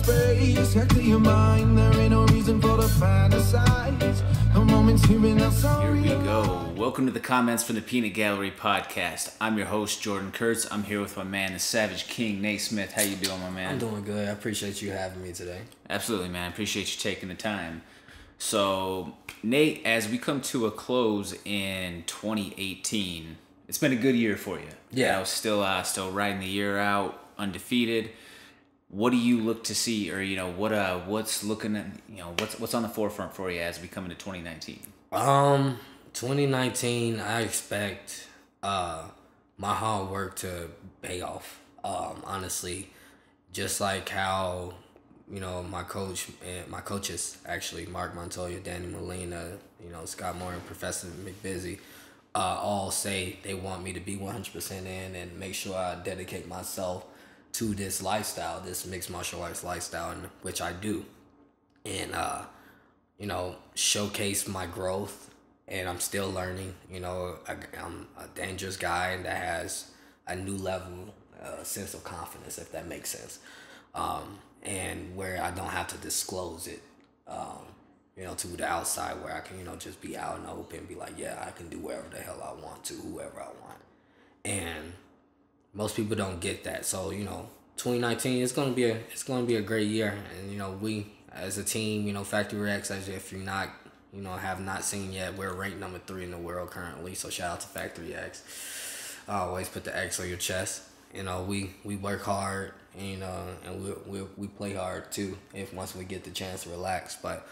space. Yeah, clear your mind. There ain't no reason for the fantasize. The moment's here and now, so Here we go. Welcome to the Comments from the Peanut Gallery podcast. I'm your host, Jordan Kurtz. I'm here with my man, the Savage King, Nate Smith. How you doing, my man? I'm doing good. I appreciate you having me today. Absolutely, man. I appreciate you taking the time. So, Nate, as we come to a close in 2018, it's been a good year for you. Yeah. Still riding the year out, undefeated. What do you look to see, or what's looking at, what's on the forefront for you as we come into 2019? 2019, I expect my hard work to pay off. Honestly, just like how my coaches actually, Mark Montoya, Danny Molina, Scott Moore, and Professor McBusy, all say they want me to be 100% in and make sure I dedicate myself to this lifestyle, this mixed martial arts lifestyle, which I do, and showcase my growth. And I'm still learning. I'm a dangerous guy that has a new level, sense of confidence, if that makes sense, and where I don't have to disclose it, to the outside, where I can, just be out in the open and be like, yeah, I can do whatever the hell I want to, whoever I want. And most people don't get that. So, 2019 it's gonna be a great year. And we as a team, Factory X, as if you're not, have not seen yet, we're ranked number 3 in the world currently. So shout out to Factory X. I always put the X on your chest. We work hard, and we play hard too. If once we get the chance to relax, but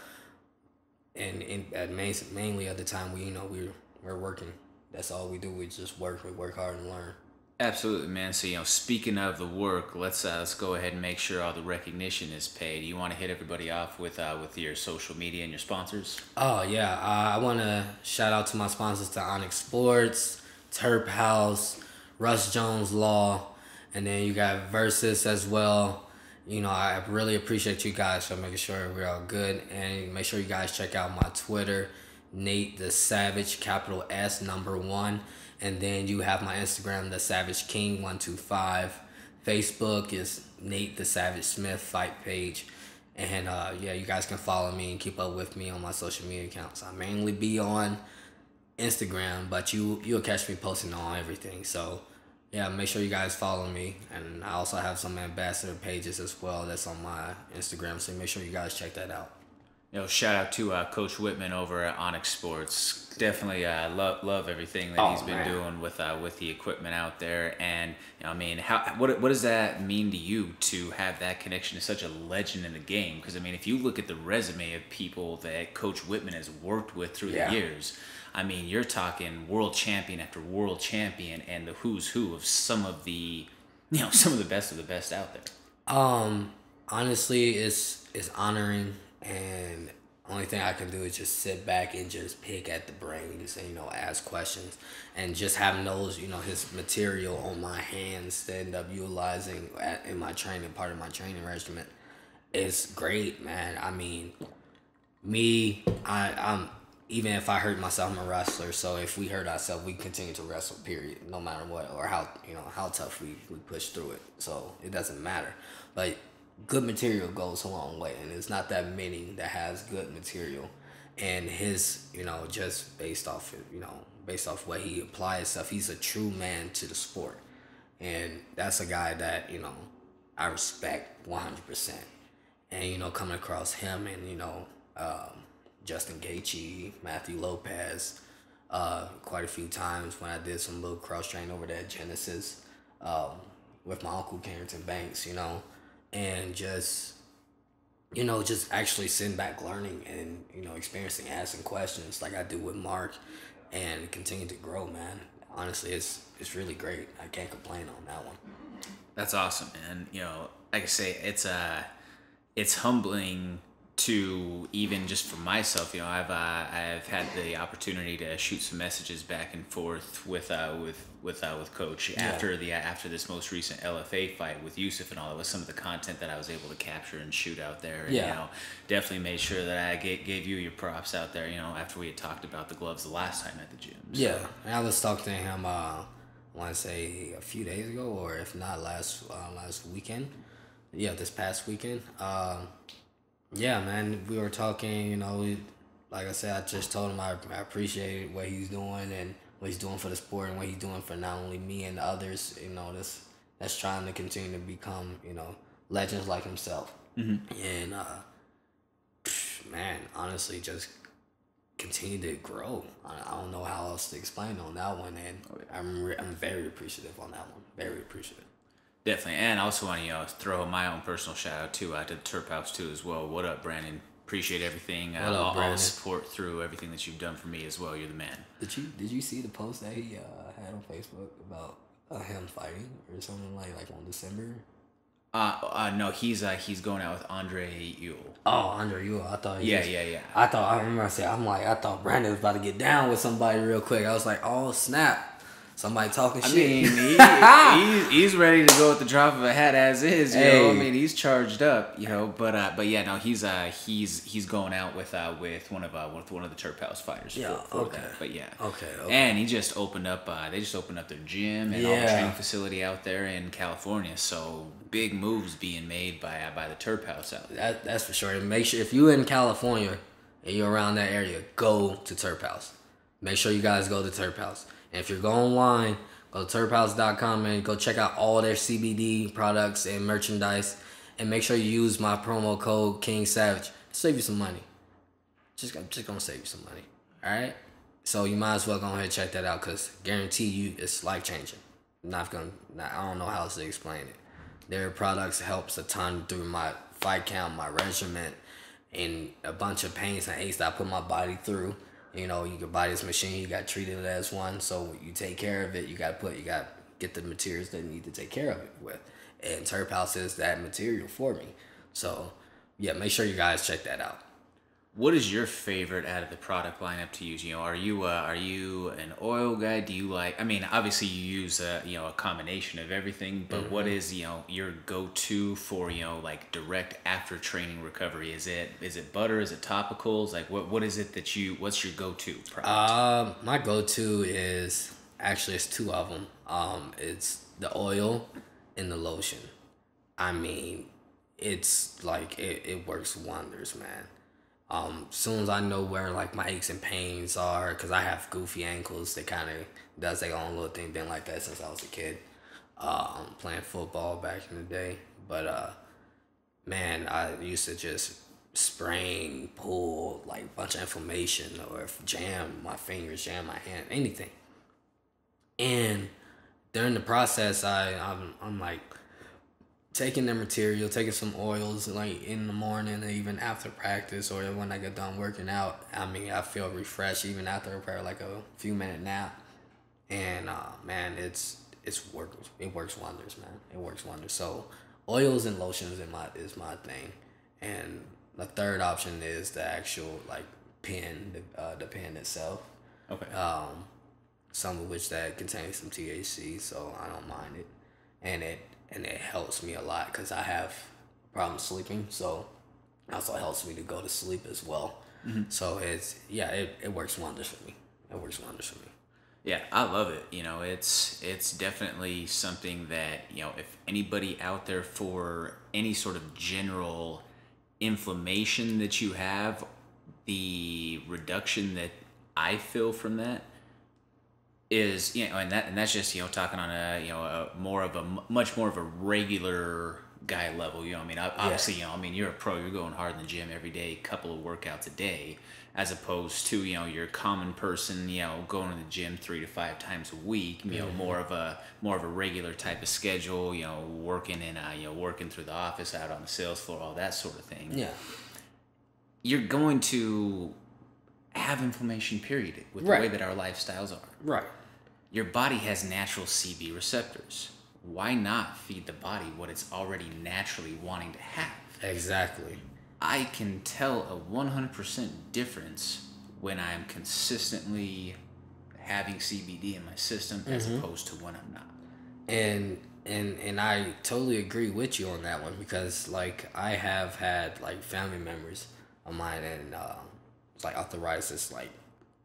mainly at the time we're working. That's all we do. We just work. We work hard and learn. Absolutely, man. So, speaking of the work, let's go ahead and make sure all the recognition is paid. You want to hit everybody off with your social media and your sponsors? Oh, yeah. I want to shout out to my sponsors, to Onyx Sports, Terphouse, Russ Jones Law, and then you got Versus as well. I really appreciate you guys for making sure we're all good. And make sure you guys check out my Twitter, Nate the Savage, capital S, number 1. And then you have my Instagram, the Savage King 125. Facebook is Nate the Savage Smith fight page. And you guys can follow me and keep up with me on my social media accounts. I mainly be on Instagram, but you'll catch me posting on everything. So yeah, make sure you guys follow me. And I also have some ambassador pages as well that's on my Instagram. So make sure you guys check that out. Shout out to Coach Whitman over at Onyx Sports. Definitely love everything that he's been doing with the equipment out there. And what does that mean to you to have that connection to such a legend in the game? Because if you look at the resume of people that Coach Whitman has worked with through the years, you're talking world champion after world champion and the who's who of some of the best out there. Honestly, it's honoring. And only thing I can do is just sit back and just pick at the brains and, ask questions and just having those, his material on my hands to end up utilizing in my training, part of my training regimen. It's great, man. I'm even if I hurt myself, I'm a wrestler. So if we hurt ourselves, we continue to wrestle, period, no matter what, or how tough we push through it. So it doesn't matter. But good material goes a long way, and it's not that many that has good material. And his, just based off what he applies stuff, he's a true man to the sport, and that's a guy that I respect 100%. And coming across him and Justin Gaethje, Matthew Lopez, quite a few times when I did some little cross train over there at Genesis, with my uncle Carrington Banks, and just actually sitting back learning and, experiencing, asking questions like I do with Mark, and continue to grow, man. Honestly, it's really great. I can't complain on that one. That's awesome, man. Like I say, it's humbling to, even just for myself, I've had the opportunity to shoot some messages back and forth with Coach after this most recent LFA fight with Yusuf and all. It was some of the content that I was able to capture and shoot out there. And, definitely made sure that I gave you your props out there. After we had talked about the gloves the last time at the gym. So. Yeah, and I was talking to him. I want to say a few days ago, or if not last weekend. this past weekend. Yeah, man, we were talking. Like I said, I just told him I appreciate what he's doing and what he's doing for the sport and what he's doing for not only me and others. That's trying to continue to become legends like himself. And man, honestly, just continue to grow. I don't know how else to explain on that one, and I'm very appreciative on that one. Very appreciative. Definitely, and I also want to throw my own personal shout out to the Terphouse too as well. What up, Brandon? Appreciate everything. All the support through everything that you've done for me as well. You're the man. Did you see the post that he had on Facebook about him fighting or something like on December? No, he's going out with Andre Ewell. Oh, Andre Ewell. I thought yeah. I remember I thought Brandon was about to get down with somebody real quick. I was like, oh snap. Somebody talking shit. I mean, he's ready to go at the drop of a hat as is. You know, I mean, he's charged up. But yeah, no, he's going out with one of the Terphouse fighters. Yeah, okay. But yeah, okay. And he just opened up. They just opened up their gym and all the training facility out there in California. So big moves being made by the Terphouse out there. That's for sure. And make sure if you're in California and you're around that area, go to Terphouse. Make sure you guys go to Terphouse. And if you're going online, go to terphouse.com and go check out all their CBD products and merchandise. And make sure you use my promo code King Savage. Save you some money. Just gonna save you some money. Alright? So you might as well go ahead and check that out because guarantee you it's life changing. I don't know how else to explain it. Their products helps a ton through my fight count, my regimen, and a bunch of pains and aches that I put my body through. You can buy this machine, you got treated as one, so you take care of it, you got get the materials that you need to take care of it with. And Terphouse is that material for me. So yeah, make sure you guys check that out. What is your favorite out of the product lineup to use? Are you an oil guy? Do you like? I mean, obviously you use a combination of everything. But what is your go-to for like direct after training recovery? Is it butter? Is it topicals? Like what is it what's your go-to product? My go-to is actually it's two of them. It's the oil and the lotion. I mean, it's like it works wonders, man. Soon as I know where like my aches and pains are, because I have goofy ankles, that kind of does their own little thing. Been like that since I was a kid, playing football back in the day. But man, I used to just sprain, pull like a bunch of inflammation, or jam my fingers, jam my hand, anything. And during the process, I'm like taking the material, taking some oils like in the morning and even after practice or when I get done working out. I mean, I feel refreshed even after like a few minute nap. And man, it works wonders, man. It works wonders. So oils and lotions is my thing. And the third option is the actual like pen, the pen itself. Okay. Some of which that contains some THC, so I don't mind it. And it helps me a lot because I have problems sleeping, so it also helps me to go to sleep as well. Mm-hmm. So it works wonders for me. It works wonders for me. Yeah, I love it. It's definitely something that, if anybody out there for any sort of general inflammation that you have, the reduction that I feel from that is, and that's just, talking on a much more of a regular guy level. Obviously, you're a pro, you're going hard in the gym every day, couple of workouts a day, as opposed to, your common person, going to the gym 3 to 5 times a week, mm-hmm. more of a regular type of schedule, working working through the office, out on the sales floor, all that sort of thing. Yeah. You're going to have inflammation, period, with the way that our lifestyles are. Right. Your body has natural CB receptors. Why not feed the body what it's already naturally wanting to have? Exactly. I can tell a 100% difference when I'm consistently having CBD in my system, mm-hmm. as opposed to when I'm not. And I totally agree with you on that one, because like I have had like family members of mine, and it's like arthritis is like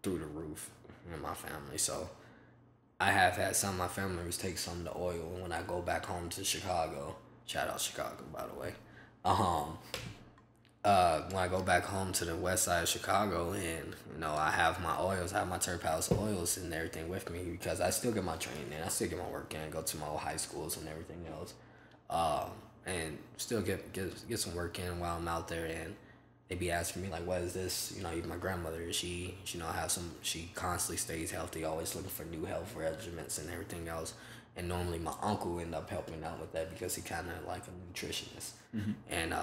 through the roof in my family. So I have had some of my family members take some of the oil, and when I go back home to Chicago, Shout out Chicago, by the way. When I go back home to the west side of Chicago, and I have my oils, I have my Terphouse oils and everything with me, because I still get my training in, I still get my work in, go to my old high schools and everything else, and still get some work in while I'm out there. And they be asking me like, what is this? Even my grandmother, she she constantly stays healthy, always looking for new health regimens and everything else. And normally my uncle end up helping out with that, because he kind of like a nutritionist, and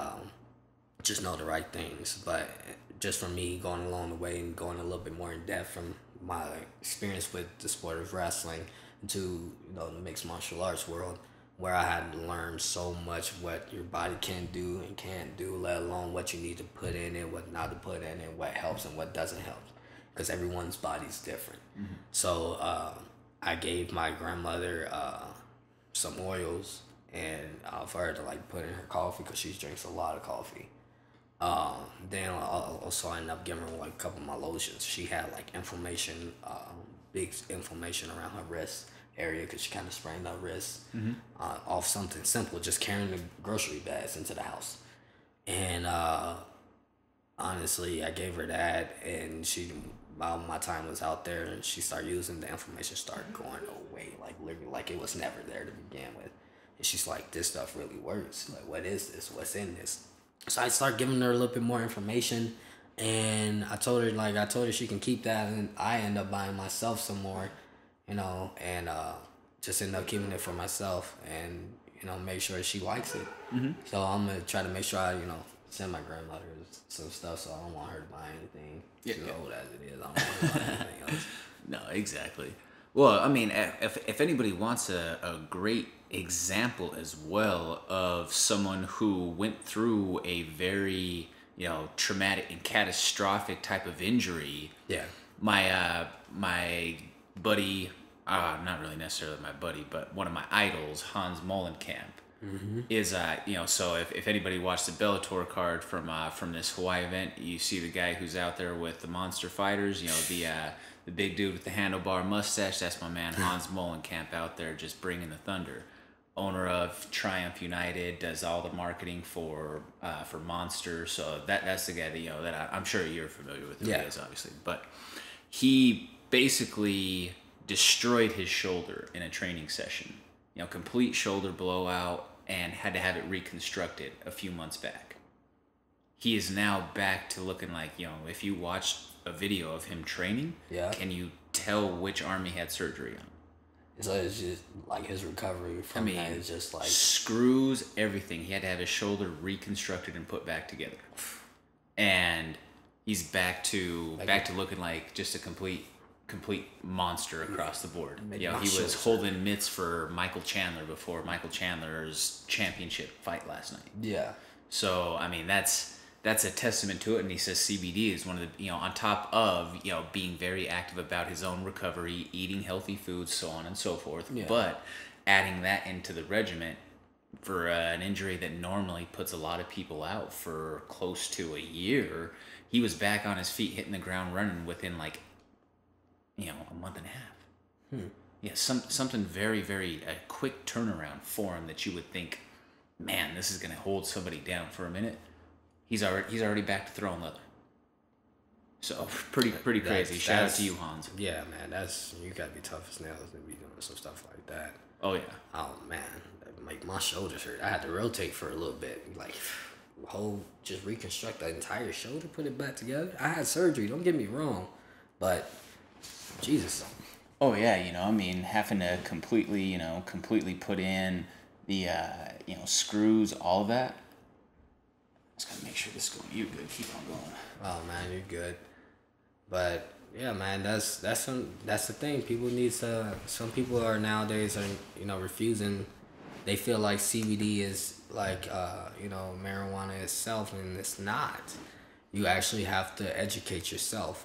just know the right things. But just from me going along the way and going a little bit more in depth from my experience with the sport of wrestling to the mixed martial arts world, where I had to learn so much what your body can do and can't do, let alone what you need to put in it, what not to put in it, what helps and what doesn't help, because everyone's body's different. So I gave my grandmother some oils, and for her to like put in her coffee, because she drinks a lot of coffee. Then I also ended up giving her like a couple of my lotions. She had like inflammation, big inflammation around her wrist area, because she kind of sprained her wrist off something simple, just carrying the grocery bags into the house. And honestly, I gave her that, and while my time was out there, and she started using, the inflammation started going away, like literally, like it was never there to begin with. And she's like, this stuff really works. Like, what is this? What's in this? So I started giving her a little bit more information, and I told her she can keep that, and I end up buying myself some more, and just end up keeping it for myself, and make sure she likes it. So I'm gonna try to make sure I send my grandmother some stuff, so I don't want her to buy anything. She's old as it is. I don't want her to buy anything else. No, exactly. Well, I mean, if anybody wants a great example as well of someone who went through a very traumatic and catastrophic type of injury, my buddy, not really necessarily my buddy, but one of my idols, Hans Molenkamp, is so if anybody watched the Bellator card from this Hawaii event, you see the guy who's out there with the monster fighters, the big dude with the handlebar mustache. That's my man Hans Molenkamp out there just bringing the thunder. Owner of Triumph United, does all the marketing for Monster. So that's the guy that I'm sure you're familiar with. Who he is, obviously, but he basically destroyed his shoulder in a training session. Complete shoulder blowout, and had to have it reconstructed a few months back. He is now back to looking like, if you watched a video of him training, can you tell which arm he had surgery on? So it's just like his recovery from that is just like screws, everything. He had to have his shoulder reconstructed and put back together, and he's back to looking like just a complete monster across the board. He was holding mitts for Michael Chandler before Michael Chandler's championship fight last night. Yeah. So I mean that's a testament to it, and he says CBD is one of the on top of being very active about his own recovery, eating healthy foods, so on and so forth. Yeah. But adding that into the regiment for an injury that normally puts a lot of people out for close to a year, he was back on his feet, hitting the ground running within like a month and a half. Yeah, something very, very a quick turnaround for him that you would think, man, this is gonna hold somebody down for a minute. He's already back to throwing leather. So pretty crazy. Shout out to you, Hans. Yeah, man, you gotta be tough as nails to be doing some stuff like that. Oh yeah. Oh man, like my shoulders hurt. I had to rotate for a little bit, like just reconstruct the entire shoulder, put it back together. I had surgery. Don't get me wrong, but Jesus. Oh yeah, having to completely put in the screws, all of that. Just gotta make sure this is going. You're good. Keep on going. Oh man, you're good. But yeah, man, that's the thing. People need to. Some people are nowadays refusing. They feel like CBD is like marijuana itself, and it's not. You actually have to educate yourself.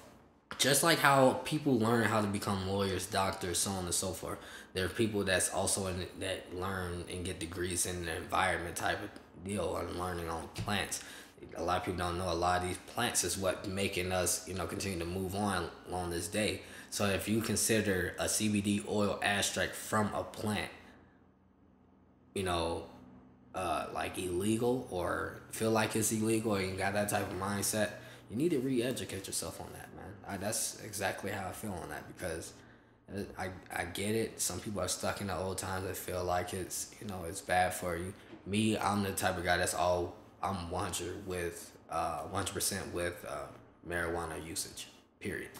Just like how people learn how to become lawyers, doctors, so on and so forth. There are people that's also that learn and get degrees in the environment type of deal and learning on plants. A lot of people don't know a lot of these plants is what making us, continue to move on this day. So if you consider a CBD oil extract from a plant, like illegal or feel like it's illegal, or you got that type of mindset, you need to re-educate yourself on that, man. That's exactly how I feel on that, because I get it. Some people are stuck in the old times that feel like it's, it's bad for you. Me, I'm the type of guy I'm 100% with marijuana usage, period.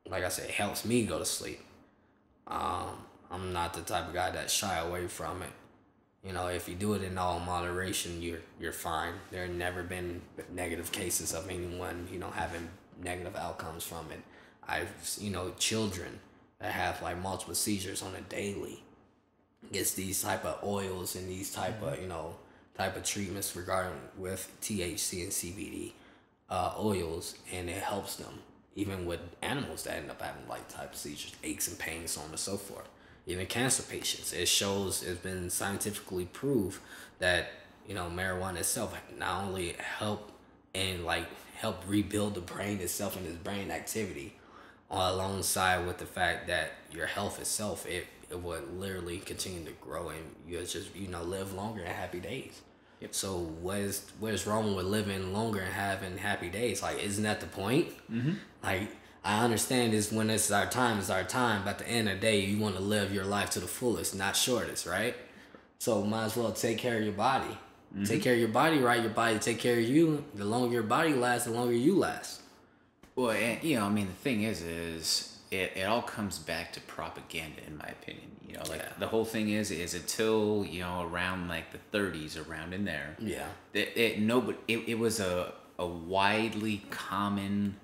Like I said, it helps me go to sleep. I'm not the type of guy that shy away from it. If you do it in all moderation, you're fine. There have never been negative cases of anyone, having negative outcomes from it. Children that have like multiple seizures on a daily gets these type of oils and these type of treatments regarding with THC and CBD oils, and it helps them. Even with animals that end up having like type of seizures, aches and pains, so on and so forth. Even cancer patients, it's been scientifically proved that marijuana itself not only help rebuild the brain itself and its brain activity, alongside with the fact that your health itself, it would literally continue to grow, and you'll just live longer and happy days. Yep. So what is wrong with living longer and having happy days? Like, isn't that the point? Mm-hmm. Like, I understand is when it's our time, but at the end of the day, you want to live your life to the fullest, not shortest, right? So might as well take care of your body. Mm-hmm. Take care of your body, right? Your body take care of you. The longer your body lasts, the longer you last. Well, and, the thing is it all comes back to propaganda, in my opinion. The whole thing is until around like the 30s, around in there. Yeah. It was a widely common.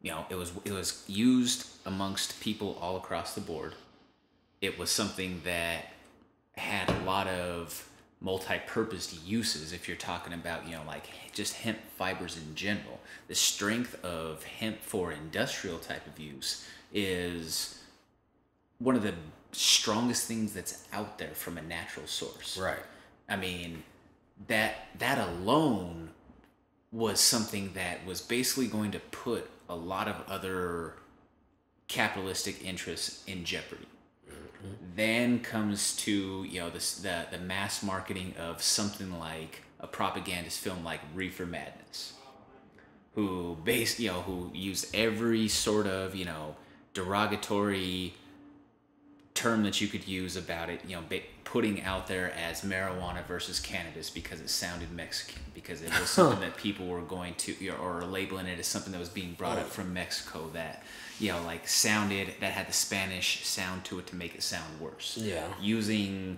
It was used amongst people all across the board. It was something that had a lot of multi-purpose uses. If you're talking about like just hemp fibers in general, the strength of hemp for industrial type of use is one of the strongest things that's out there from a natural source. Right. I mean, that alone was something that was basically going to put a lot of other capitalistic interests in jeopardy. Mm-hmm. Then comes to the mass marketing of something like a propagandist film like Reefer Madness, who used every sort of derogatory term that you could use about it, putting out there as marijuana versus cannabis because it sounded Mexican, because it was something that people were going to, or labeling it as something that was being brought up from Mexico that, that had the Spanish sound to it to make it sound worse. Yeah. Using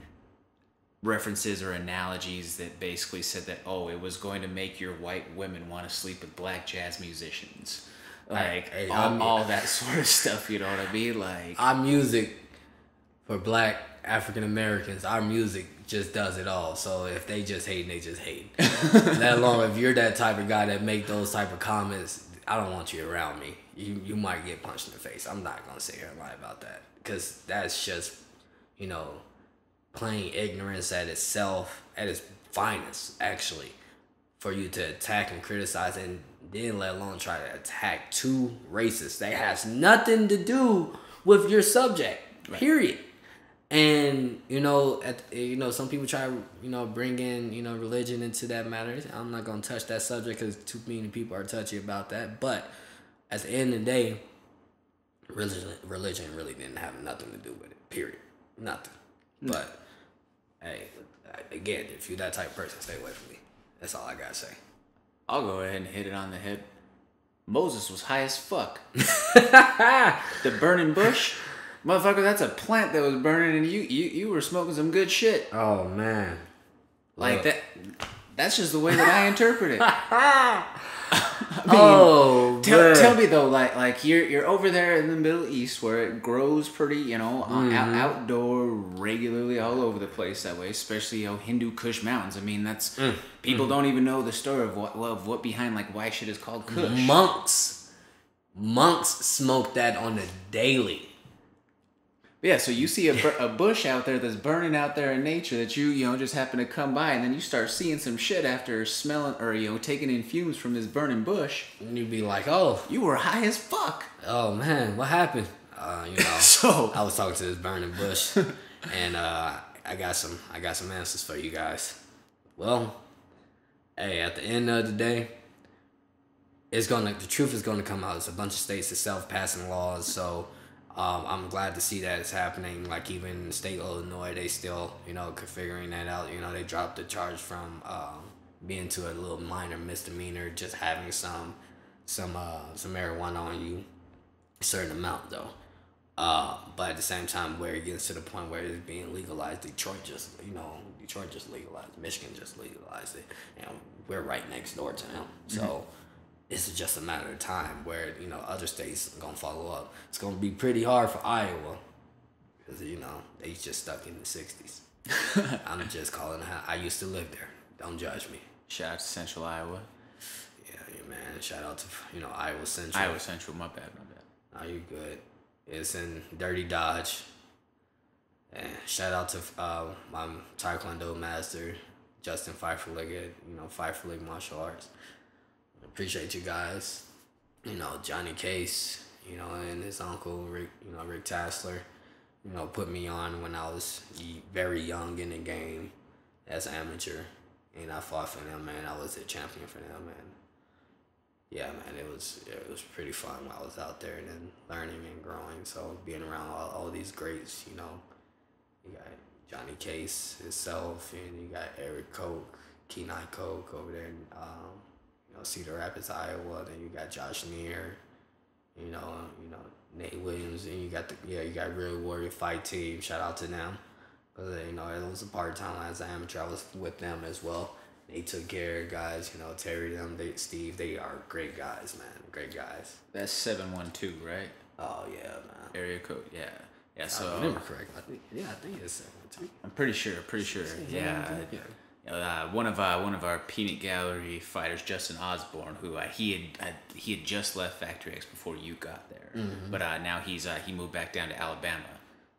references or analogies that basically said that, it was going to make your white women want to sleep with black jazz musicians. Like, all that sort of stuff, you know what I mean? Like, our music for black African Americans, our music just does it all. So if they just hate, they just hate. That long, if you're that type of guy that make those type of comments, I don't want you around me. You might get punched in the face. I'm not gonna sit here and lie about that, because that's just plain ignorance at itself, at its finest, actually, for you to attack and criticize, and then let alone try to attack two races that has nothing to do with your subject. Right. Period. And some people try to bring in religion into that matter. I'm not gonna touch that subject because too many people are touchy about that. But at the end of the day, religion really didn't have nothing to do with it. Period. Nothing. No. But hey, again, if you're that type of person, stay away from me. That's all I gotta say. I'll go ahead and hit it on the head. Moses was high as fuck. The burning bush. Motherfucker, that's a plant that was burning, and you were smoking some good shit. Oh, man. Like, that's just the way that I interpret it. Tell me though, like you're over there in the Middle East where it grows pretty, outdoor regularly all over the place that way, especially Hindu Kush mountains. I mean, that's people don't even know the story of what behind like why shit is called Kush. Monks smoke that on the daily. Yeah, so you see a bush out there that's burning out there in nature that you just happen to come by, and then you start seeing some shit after smelling or taking in fumes from this burning bush, and you'd be like, "Oh, you were high as fuck." Oh man, what happened? So I was talking to this burning bush, and I got some answers for you guys. Well, hey, at the end of the day, the truth is gonna come out. It's a bunch of states that self-passing laws, so I'm glad to see that it's happening. Like even in the state of Illinois, they still, figuring that out. They dropped the charge from being to a little minor misdemeanor, just having some marijuana on you, a certain amount though. But at the same time, where it gets to the point where it's being legalized, Detroit just legalized, Michigan just legalized it, and we're right next door to them. So it's just a matter of time where other states are gonna follow up. It's gonna be pretty hard for Iowa because they just stuck in the '60s. I'm just calling it. I used to live there. Don't judge me. Shout out to Central Iowa. Yeah, man. Shout out to Iowa Central. Iowa Central. My bad. Oh, you good? It's in Dirty Dodge. And shout out to my Taekwondo master, Justin Pfeifferlig at Pfeifferlig Martial Arts. Appreciate you guys. Johnny Case, and his uncle Rick, Rick Tassler, put me on when I was very young in the game as an amateur, and I fought for them, man. I was a champion for them, man. Yeah, man, it was pretty fun while I was out there and then learning and growing. So being around all these greats, you got Johnny Case himself, and you got Eric Koch, Kenai Koch over there in Cedar Rapids, Iowa. Then you got Josh Neer, Nate Williams, and you got Real Warrior Fight Team. Shout out to them, because it was a part-time as an amateur. I was with them as well. They took care of guys, Terry, Steve. They are great guys, man. Great guys. That's 712, right? Oh yeah, man. Area code, yeah. Yeah, so I remember correct. I think it's 712. I'm pretty sure. Yeah. One of our peanut gallery fighters, Justin Osborne, who he had just left Factory X before you got there, but now he moved back down to Alabama.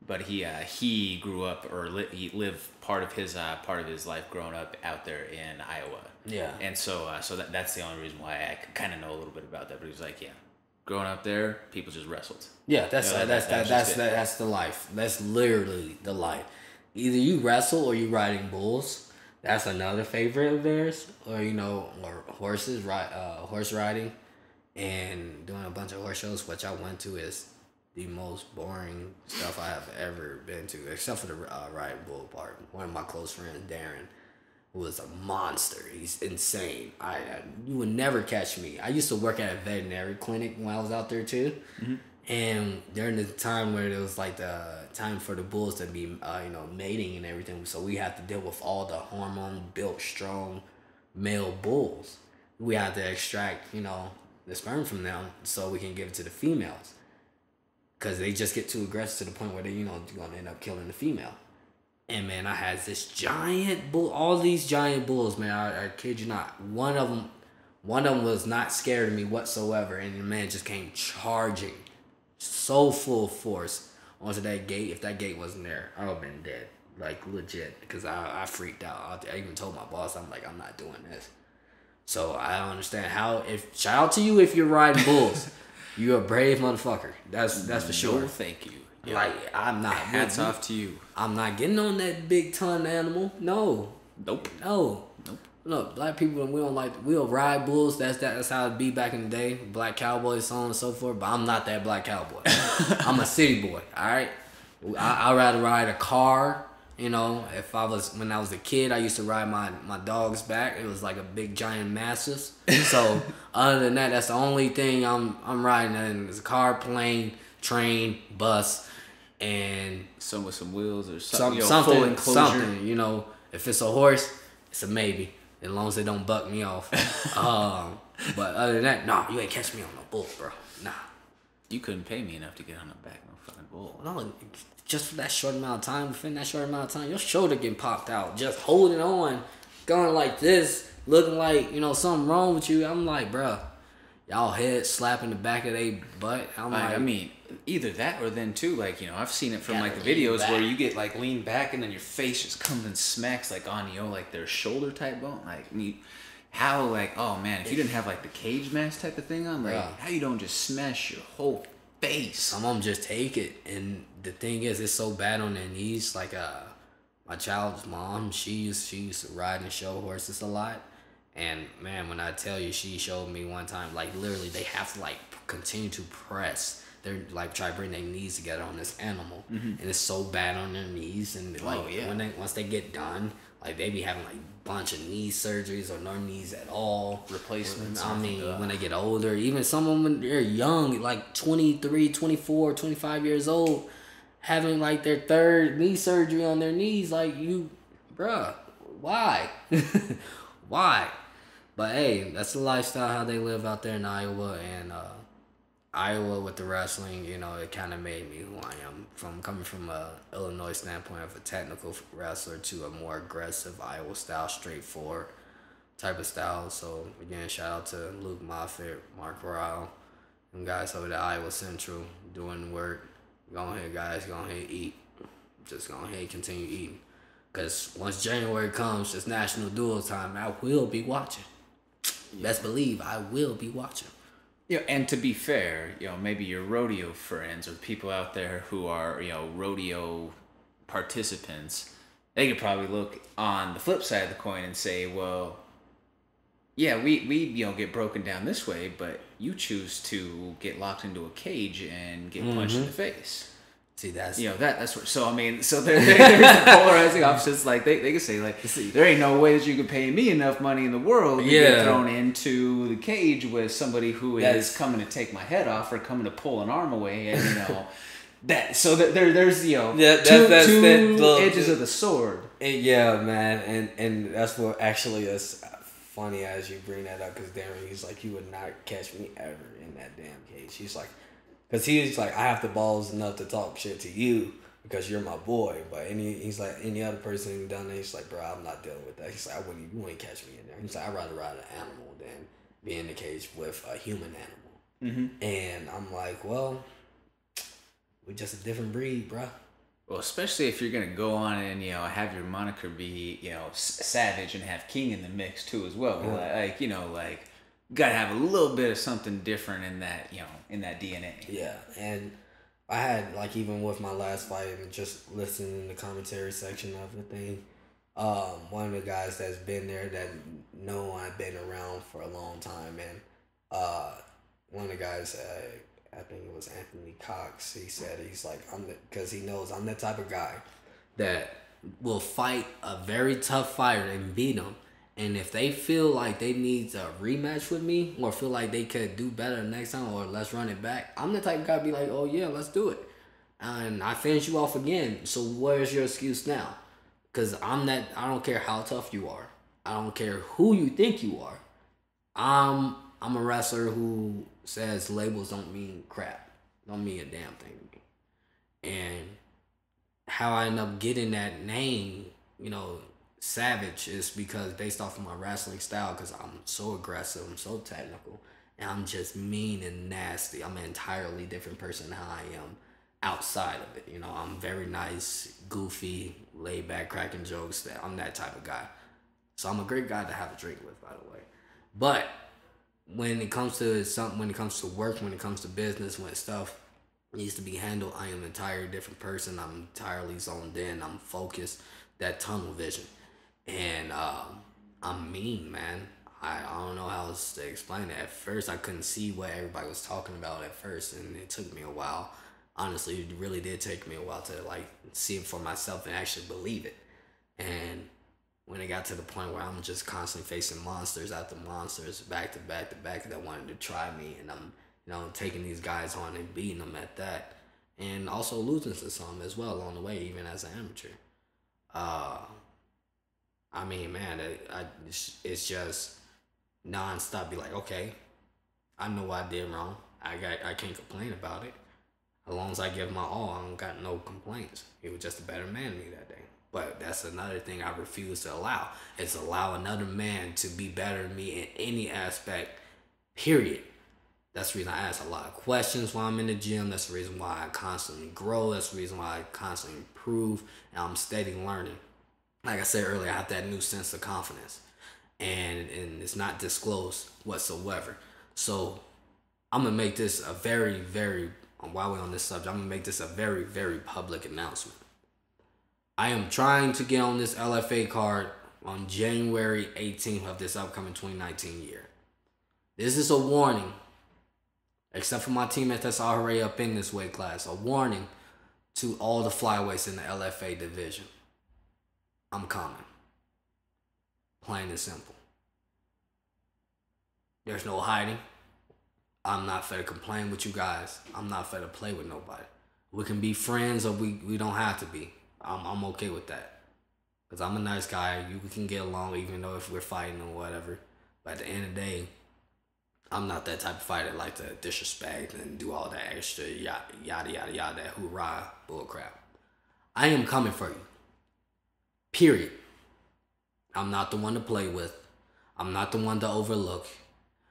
But he grew up he lived part of his life growing up out there in Iowa. Yeah. And so that's the only reason why I kind of know a little bit about that. But he was like, yeah, growing up there, people just wrestled. Yeah, that's the life. That's literally the life. Either you wrestle or you riding bulls. That's another favorite of theirs, or horses, horse riding, and doing a bunch of horse shows, which I went to is the most boring stuff I have ever been to, except for the riding bull part. One of my close friends, Darren, was a monster. He's insane. You would never catch me. I used to work at a veterinary clinic when I was out there too. Mm-hmm. And during the time where it was like the time for the bulls to be, mating and everything, so we had to deal with all the hormone-built, strong male bulls. We had to extract, the sperm from them so we can give it to the females. Because they just get too aggressive to the point where they're going to end up killing the female. And, man, I had this giant bull, all these giant bulls, man, I kid you not. One of them was not scared of me whatsoever, and the man just came charging so full force onto that gate. If that gate wasn't there, I would have been dead, like legit, because I freaked out. I even told my boss, I'm like, I'm not doing this. So I don't understand shout out to you if you're riding bulls. You're a brave motherfucker. That's for sure. No, thank you. Yeah. Like, I'm not. Hats off to you. I'm not getting on that big ton animal. No. Nope. No. Nope. Look, black people, we'll ride bulls. That's how it be back in the day. Black cowboys, so on and so forth. But I'm not that black cowboy. I'm a city boy. All right. I'd rather ride a car. When I was a kid, I used to ride my dog's back. It was like a big giant Mastiff. So other than that, that's the only thing I'm riding in is a car, plane, train, bus, and some with some wheels or something. Full enclosure. Something. If it's a horse, it's a maybe, as long as they don't buck me off. But other than that, nah, you ain't catch me on no bull, bro. Nah. You couldn't pay me enough to get on the back of no fucking bull. No, just for that short amount of time, within that short amount of time, your shoulder getting popped out. Just holding on, going like this, looking like, something wrong with you. I'm like, bruh, y'all head slapping the back of their butt. I mean, either that or then too, I've seen it from the videos where you get leaned back and then your face just comes and smacks on their shoulder type bone. Oh man, if you didn't have the cage mask type of thing on, how you don't just smash your whole face? Some of them just take it, and the thing is, it's so bad on their knees. my child's mom, she used to ride and show horses a lot. And man, when I tell you, she showed me one time, like literally, they have to like continue to press. They're like try to bring their knees together on this animal, and it's so bad on their knees. And like once they get done, like they be having like bunch of knee surgeries or no knees at all, replacements. I mean, when they get older, even some of them when they're young, like 23, 24, 25 years old, having like their third knee surgery on their knees. Like you, bruh, why? Why? But hey, that's the lifestyle how they live out there in Iowa. And Iowa with the wrestling, you know, it kind of made me who I am. From coming from a Illinois standpoint of a technical wrestler to a more aggressive Iowa style, straightforward type of style. So again, shout out to Luke Moffitt, Mark Ryle, and guys over at Iowa Central doing the work. Go ahead, guys. Go ahead, eat. Just go ahead, continue eating. Because once January comes, it's National Duel time. I will be watching. Best believe I will be watching. Yeah, and to be fair, you know, maybe your rodeo friends or people out there who are, you know, rodeo participants, they could probably look on the flip side of the coin and say, well, yeah, we you know, get broken down this way, but you choose to get locked into a cage and get punched in the face. See, that's you know that's what. So I mean, so there's the polarizing options. Like they can say like, there ain't no way that you could pay me enough money in the world to get thrown into the cage with somebody who is coming to take my head off or coming to pull an arm away, and you know that. So there's you know two edges of the sword. Yeah, man, and that's what actually is funny as you bring that up, because Darren, he's like, you would not catch me ever in that damn cage. He's like. Because he's like, I have the balls enough to talk shit to you because you're my boy. But he's like, any other person down there, he's like, bro, I'm not dealing with that. He's like, you wouldn't catch me in there. He's like, I'd rather ride an animal than be in the cage with a human animal. And I'm like, well, we're just a different breed, bro. Well, especially if you're going to go on and, you know, have your moniker be, you know, Savage and have King in the mix too as well. Like, you know, like, gotta have a little bit of something different in that, you know, in that DNA. Yeah, and I had, like, even with my last fight and just listening in the commentary section of the thing, one of the guys that's been there that know I've been around for a long time, and one of the guys, I think it was Anthony Cox, he said, he's like, because he knows I'm the type of guy that will fight a very tough fighter and beat him. And if they feel like they need a rematch with me or feel like they could do better next time or let's run it back, I'm the type of guy to be like, oh yeah, let's do it. And I finish you off again. So where's your excuse now? Because I don't care how tough you are. I don't care who you think you are. I'm a wrestler who says labels don't mean crap. Don't mean a damn thing to me. And how I end up getting that name, you know, Savage, is because based off of my wrestling style, because I'm so aggressive, I'm so technical, and I'm just mean and nasty. I'm an entirely different person than how I am outside of it. You know, I'm very nice, goofy, laid back, cracking jokes. I'm that type of guy. So I'm a great guy to have a drink with, by the way. But when it comes to something, when it comes to work, when it comes to business, when stuff needs to be handled, I am an entirely different person. I'm entirely zoned in. I'm focused. That tunnel vision. And I'm mean, man. I don't know how else to explain it. At first, I couldn't see what everybody was talking about at first, and it took me a while. Honestly, it really did take me a while to like see it for myself and actually believe it. And when it got to the point where I'm just constantly facing monsters after monsters, back to back to back, that wanted to try me, and I'm, you know, taking these guys on and beating them at that, and also losing to some as well along the way, even as an amateur. I mean, man, it's just nonstop. Be like, okay, I know what I did wrong. I can't complain about it. As long as I give my all, I don't got no complaints. He was just a better man than me that day. But that's another thing I refuse to allow. Is allow another man to be better than me in any aspect, period. That's the reason I ask a lot of questions while I'm in the gym. That's the reason why I constantly grow. That's the reason why I constantly improve. And I'm steady learning. Like I said earlier, I have that new sense of confidence. And it's not disclosed whatsoever. So I'm going to make this a while we're on this subject, I'm going to make this a very, very public announcement. I am trying to get on this LFA card on January 18th of this upcoming 2019 year. This is a warning, except for my teammate that's already up in this weight class, a warning to all the flyweights in the LFA division. I'm coming. Plain and simple. There's no hiding. I'm not finna complain with you guys. I'm not finna play with nobody. We can be friends or we don't have to be. I'm okay with that. Because I'm a nice guy. We can get along even though if we're fighting or whatever. But at the end of the day, I'm not that type of fighter that like to disrespect and do all that extra yada yada yada that hoorah bullcrap. I am coming for you. Period. I'm not the one to play with. I'm not the one to overlook.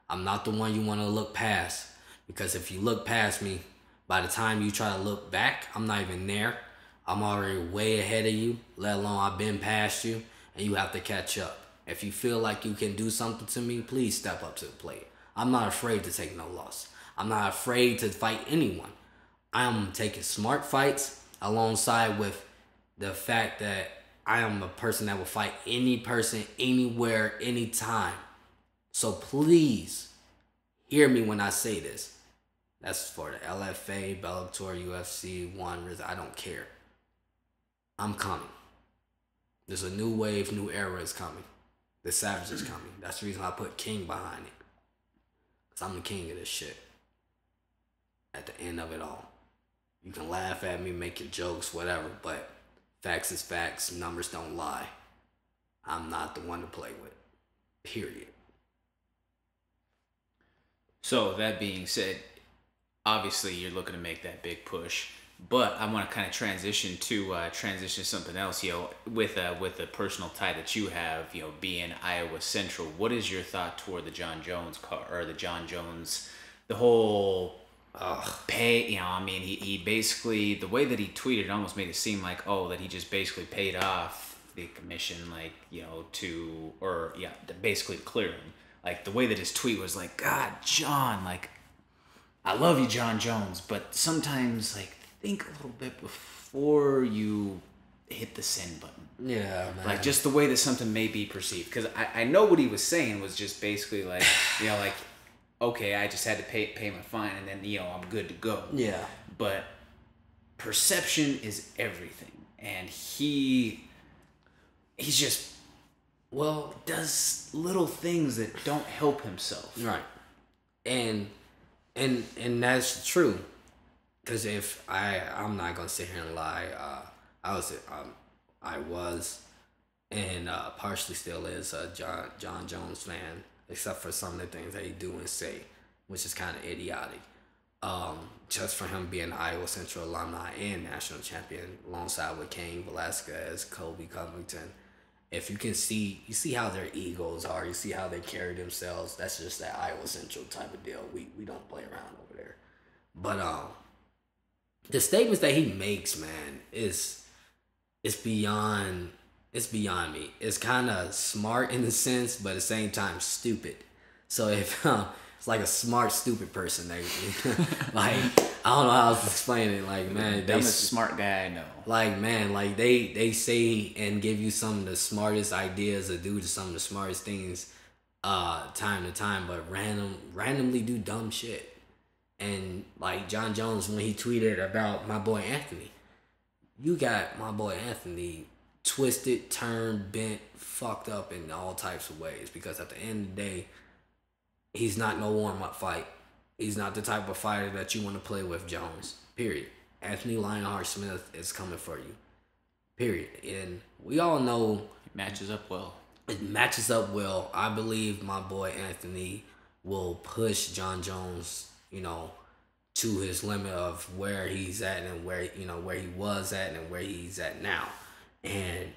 I'm not the one you want to look past. Because if you look past me, by the time you try to look back, I'm not even there. I'm already way ahead of you, let alone I've been past you, and you have to catch up. If you feel like you can do something to me, please step up to the plate. I'm not afraid to take no loss. I'm not afraid to fight anyone. I'm taking smart fights alongside with the fact that I am a person that will fight any person, anywhere, anytime. So please hear me when I say this. That's for the LFA, Bellator, UFC, One. I don't care. I'm coming. There's a new wave, new era is coming. The Savage is coming. That's the reason I put King behind it. Because I'm the king of this shit. At the end of it all. You can laugh at me, make your jokes, whatever, but facts is facts. Numbers don't lie. I'm not the one to play with. Period. So that being said, obviously you're looking to make that big push, but I want to kind of transition to something else. With the personal tie that you have, being Iowa Central, what is your thought toward the John Jones the whole pay? He basically, the way that he tweeted almost made it seem like that he just basically paid off the commission, to basically clear him. Like the way that his tweet was like, God, John, I love you, John Jones, but sometimes think a little bit before you hit the send button. Yeah, man. Just the way that something may be perceived. Because I know what he was saying was just basically okay, I just had to pay my fine and then, I'm good to go. Yeah. But perception is everything. And he's just, does little things that don't help himself. Right. And that's true. Because if I'm not gonna sit here and lie, I was, and partially still is a John Jones fan, except for some of the things that he do and say, which is kind of idiotic. Just for him being Iowa Central alumni and national champion, alongside with Cain Velasquez, Kobe Covington. If you see how their egos are, you see how they carry themselves. That's just that Iowa Central type of deal. We don't play around over there. But the statements that he makes, man, it's beyond me. It's kind of smart in a sense, but at the same time stupid. So if it's like a smart, stupid person, I don't know how to explain it. Man, the dumbest smart guy I know. They say and give you some of the smartest ideas or do some of the smartest things time to time, but randomly do dumb shit. And John Jones, when he tweeted about my boy Anthony, you got my boy Anthony twisted, turned, bent, fucked up in all types of ways. Because at the end of the day, he's not no warm-up fight. He's not the type of fighter that you want to play with, Jones. Period. Anthony Lionheart Smith is coming for you. Period. And we all know it matches up well. It matches up well. I believe my boy Anthony will push John Jones, to his limit of where he's at and where he was at and where he's at now, and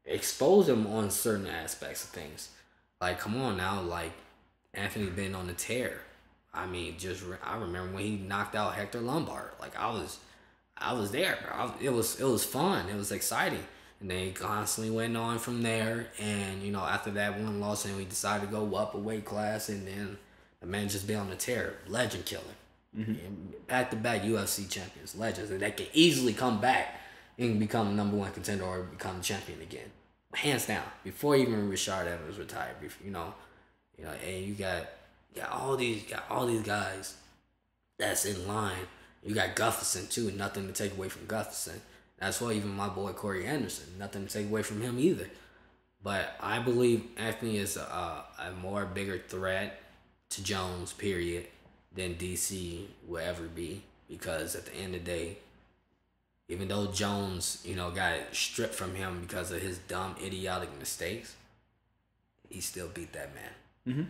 expose him on certain aspects of things. Come on now, Anthony been on the tear. I remember when he knocked out Hector Lombard. I was there. It was fun. It was exciting. And then he constantly went on from there. And after that one loss, and we decided to go up a weight class, and then the man just been on the tear. Legend killer. Mm-hmm. Back-to-back UFC champions, legends, and they can easily come back he can become a number 1 contender or become champion again, hands down. Before even Rashard Evans retired, you know, and you got all these guys that's in line. You got Gustafson too. Nothing to take away from Gustafson. That's why even my boy Corey Anderson. Nothing to take away from him either. But I believe Anthony is a more bigger threat to Jones, period, than DC will ever be. Because at the end of the day, even though Jones, you know, got it stripped from him because of his dumb, idiotic mistakes, he still beat that man. Mm-hmm.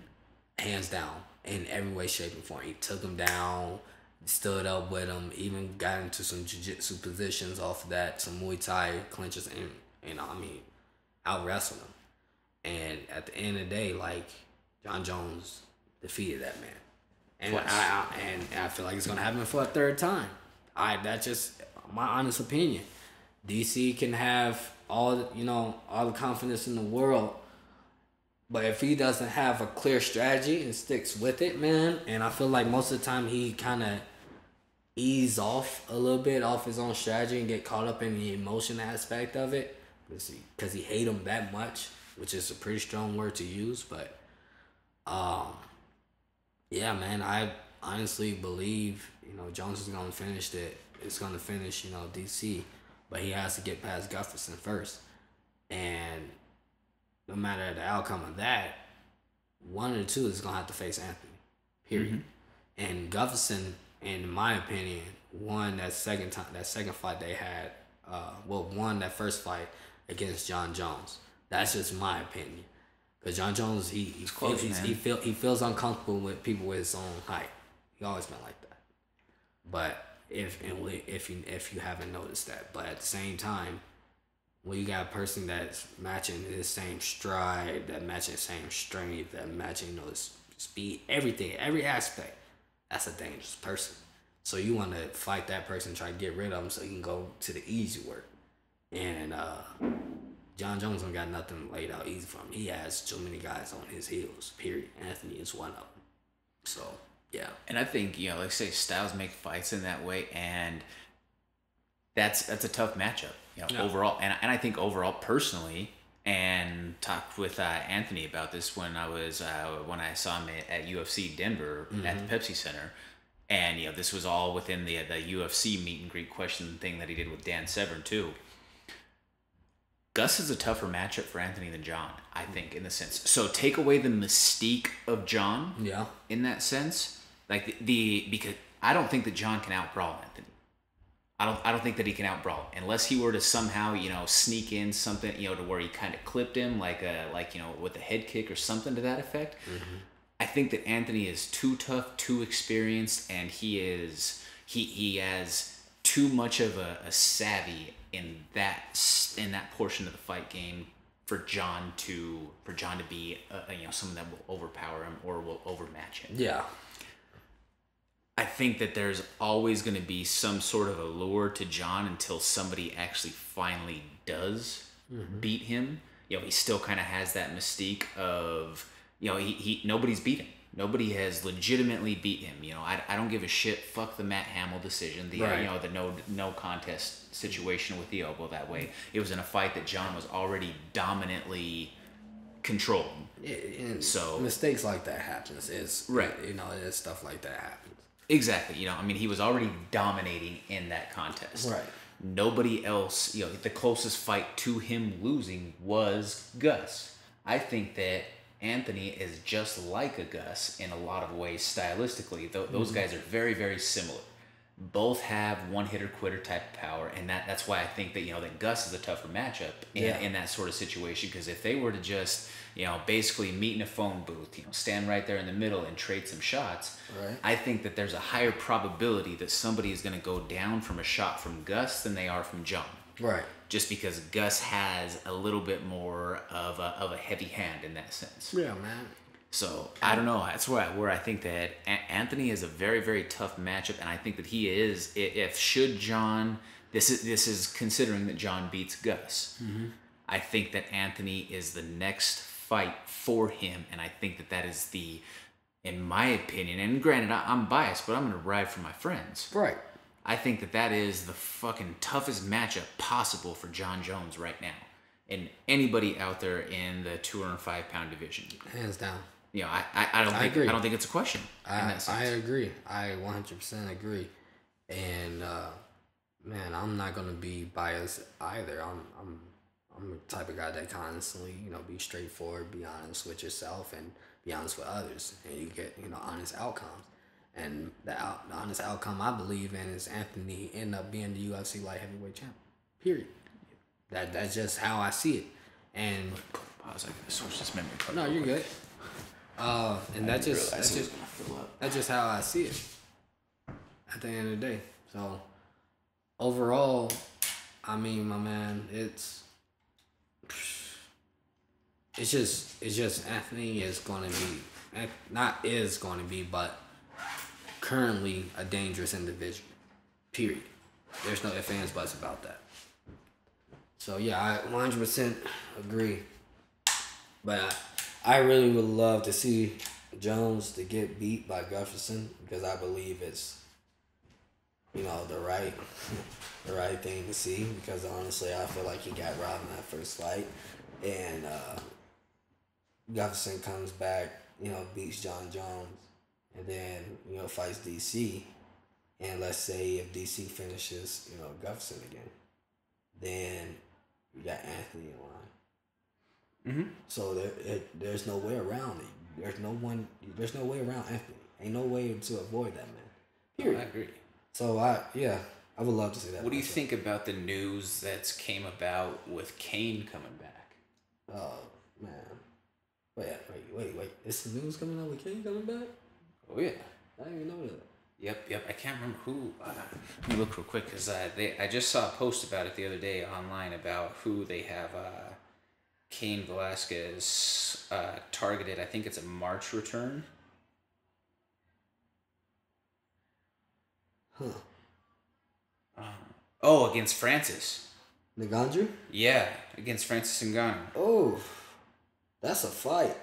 Hands down. In every way, shape, and form. He took him down, stood up with him, even got into some jiu-jitsu positions off of that, some Muay Thai clinches, and I mean, out-wrestled him. And at the end of the day, like, John Jones defeated that man. And I feel like it's going to happen for a third time. That's just my honest opinion. DC can have all the confidence in the world, but if he doesn't have a clear strategy and sticks with it, man, and I feel like most of the time he kind of ease off a little bit off his own strategy and get caught up in the emotion aspect of it because he hate him that much, which is a pretty strong word to use, but yeah, man, I honestly believe, Jones is going to finish it. It's going to finish, DC, but he has to get past Gustafson first. And no matter the outcome of that, one of the two is going to have to face Anthony, period. Mm-hmm. And Gustafson, in my opinion, won that second fight they had, won that first fight against John Jones. That's just my opinion. Because John Jones, he feels uncomfortable with people with his own height. He always been like that. But if you haven't noticed that, but at the same time, when you got a person that's matching his same stride, that matching the same strength, that matching his speed, everything, every aspect, that's a dangerous person. So you want to fight that person, try to get rid of him, so you can go to the easy work. And John Jones don't got nothing laid out easy for him. He has too many guys on his heels, period. Anthony is one of them. So, yeah. And I think, like say, styles make fights in that way, and that's a tough matchup, overall. And I think overall, personally, and talked with Anthony about this when I saw him at UFC Denver at the Pepsi Center. And, this was all within the UFC meet and greet question thing that he did with Dan Severn, too. Gus is a tougher matchup for Anthony than John, I think, in the sense. So take away the mystique of John. Yeah. In that sense, like because I don't think that John can outbrawl Anthony. I don't think that he can outbrawl unless he were to somehow sneak in something to where he kind of clipped him like with a head kick or something to that effect. Mm-hmm. I think that Anthony is too tough, too experienced, and he has too much of a savvy in that portion of the fight game for John to be someone that will overpower him or will overmatch him. Yeah. I think that there's always going to be some sort of allure to John until somebody actually finally does beat him. He still kind of has that mystique of he nobody's beat him. Nobody has legitimately beat him. I don't give a shit. Fuck the Matt Hamill decision. The the no contest situation with the elbow that way. It was in a fight that John was already dominantly controlling. So mistakes like that happens. It's right. It's stuff like that happens. Exactly. He was already dominating in that contest. Right. Nobody else. The closest fight to him losing was Gus. I think that Anthony is just like a Gus in a lot of ways stylistically. Those guys are very, very similar. Both have one-hitter-quitter type of power, and that's why I think that that Gus is a tougher matchup in that sort of situation, because if they were to just basically meet in a phone booth, stand right there in the middle and trade some shots, right. I think that there's a higher probability that somebody is going to go down from a shot from Gus than they are from John. Right. Just because Gus has a little bit more of a heavy hand in that sense. Yeah, man. So I don't know. That's where I think that Anthony is a very, very tough matchup, and I think that he is. Should John, this is considering that John beats Gus. Mm-hmm. I think that Anthony is the next fight for him, and I think that is in my opinion. And granted, I'm biased, but I'm going to ride for my friends. Right. I think that is the fucking toughest matchup possible for John Jones right now, and anybody out there in the 205-pound division. Hands down. You know, I don't think it's a question. I agree. I 100% agree. And man, I'm not gonna be biased either. I'm the type of guy that constantly, be straightforward, be honest with yourself, and be honest with others, and you get, honest outcomes. And the honest outcome I believe in is Anthony end up being the UFC light heavyweight champion. Period. That's just how I see it. And pause. I gotta source this memory card. No, you're good. And that's just how I see it. At the end of the day, so overall, I mean, my man, it's just Anthony is going to be, but currently a dangerous individual. Period. There's no ifs, ands, buts about that. So yeah, I 100% agree. But I really would love to see Jones to get beat by Gustafsson, because I believe it's, the right thing to see, because honestly I feel like he got robbed in that first fight, and Gustafsson comes back, beats John Jones, and then, fights DC, and let's say if DC finishes, Gustafsson again, then you got Anthony in line. Mm-hmm. So there's no way around it. There's no way around Anthony. Ain't no way to avoid that, man. Period. I agree. So I would love to see that. What do you think about the news that's came about with Kane coming back? Oh man. Wait. Is the news coming out with Kane coming back? Oh yeah. I didn't even know that. Yep. I can't remember who. Let me look real quick, because I just saw a post about it the other day online about who they have. Cain Velasquez targeted. I think it's a March return. Huh. Against Francis Ngannou? Yeah, against Francis Ngannou. Oh, that's a fight.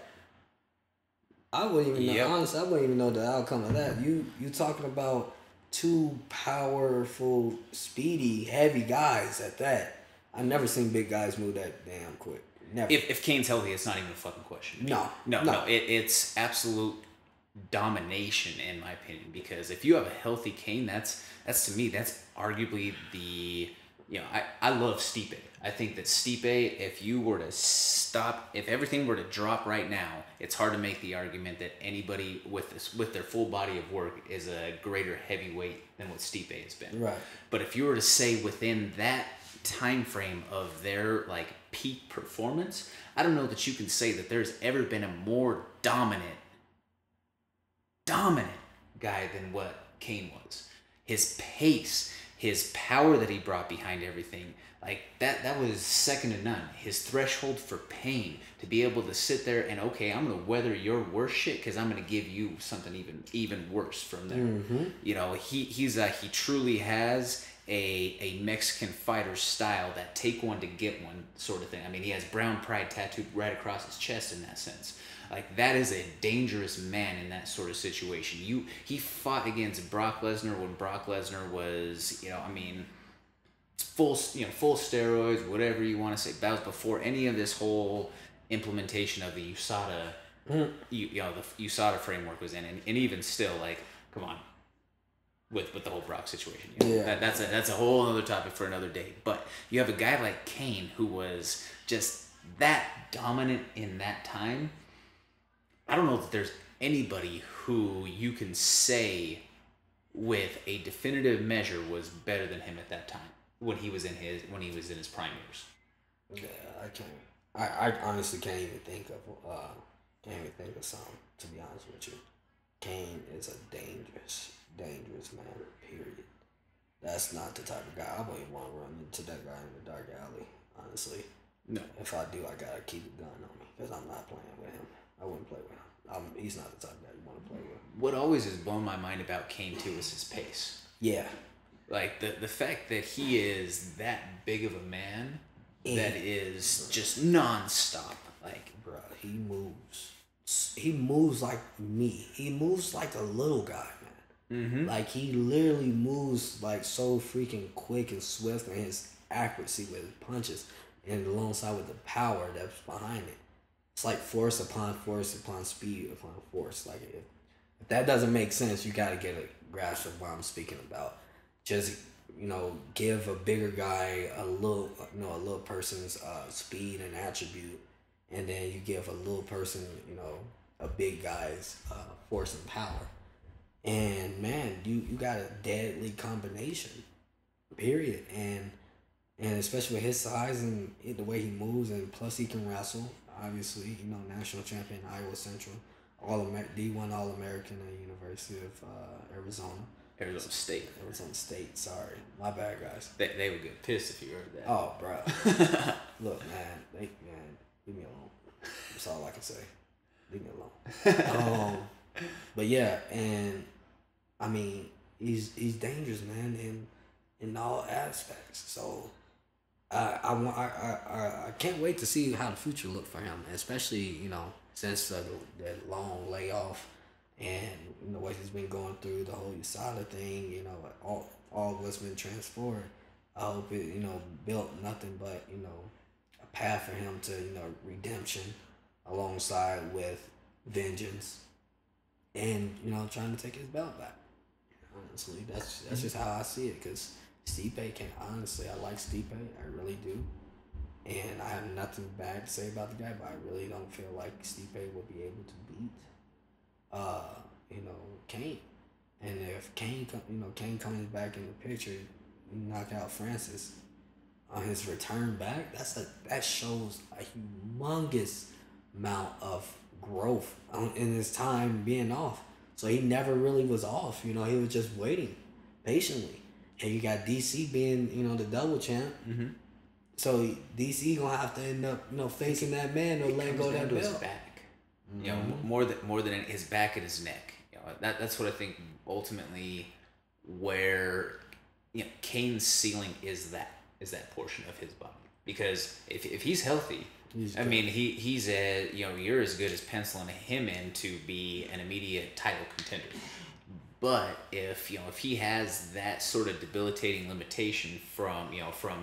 I wouldn't even know. Honestly, I wouldn't even know the outcome of that. You talking about two powerful, speedy, heavy guys at that. I've never seen big guys move that damn quick. Never. If Kane's healthy, it's not even a fucking question. No. It's absolute domination, in my opinion, because if you have a healthy Kane, that's to me, that's arguably the, I love Stipe. I think that Stipe, if you were to stop, if everything were to drop right now, it's hard to make the argument that anybody with their full body of work is a greater heavyweight than what Stipe has been. Right. But if you were to say within that time frame of their peak performance, I don't know that you can say that there's ever been a more dominant guy than what Kane was. His pace, his power that he brought behind everything, that was second to none. His threshold for pain, to be able to sit there and, okay, I'm gonna weather your worst shit because I'm gonna give you something even worse from there. Mm-hmm. He truly has a Mexican fighter style, that take one to get one sort of thing. I mean, he has brown pride tattooed right across his chest in that sense. That is a dangerous man in that sort of situation. He fought against Brock Lesnar when Brock Lesnar was, full steroids, whatever you want to say. That was before any of this whole implementation of the USADA, the USADA framework was in, and even still, come on. With the whole Brock situation, that's a whole other topic for another day. But you have a guy like Kane who was just that dominant in that time. I don't know that there's anybody who you can say with a definitive measure was better than him at that time when he was in his prime years. Yeah, I can't. I honestly can't even think of some. To be honest with you, Kane is a dangerous man, period. That's not the type of guy I wouldn't want to run into that guy in the dark alley, honestly. No. If I do, I gotta keep a gun on me, because I'm not playing with him. I wouldn't play with him. He's not the type of guy you want to play with. What always has blown my mind about Kane, too, is his pace. Yeah. The fact that he is that big of a man, that is just nonstop. Bro, he moves like me. He moves like a little guy, man. Like, he literally moves like so freaking quick and swift, and his accuracy with his punches, and alongside with the power that's behind it. It's like force upon speed upon force. Like, if that doesn't make sense, you got to get a grasp of what I'm speaking about. Just, give a bigger guy a little person's speed and attribute, and then you give a little person, a big guy's force and power. And man, you got a deadly combination, period. And especially with his size and the way he moves, and plus he can wrestle. Obviously, national champion, Iowa Central, D1 All American at University of Arizona. Arizona State. Sorry, my bad, guys. They would get pissed if you heard that. Oh, bro. Look, man, leave me alone. That's all I can say. Leave me alone. But yeah, and I mean, he's dangerous, man, in all aspects. So I can't wait to see how the future look for him, especially since the long layoff and what he's been going through, the whole USADA thing. All what's been transformed. I hope it built nothing but a path for him to redemption alongside with vengeance. And trying to take his belt back. Honestly, that's just how I see it. Cause Stipe I like Stipe, I really do, and I have nothing bad to say about the guy. But I really don't feel like Stipe will be able to beat, Kane. And if Kane comes back in the picture, knock out Francis on his return back, that shows a humongous amount of growth in his time being off. So he never really was off. He was just waiting patiently. And you got DC being, the double champ. Mm-hmm. So DC gonna have to end up, facing that man or letting go of that belt. His back. Mm-hmm. More than his back and his neck. That's what I think ultimately where Kane's ceiling is that portion of his body. Because if he's healthy, he's you're as good as penciling him in to be an immediate title contender. But if he has that sort of debilitating limitation from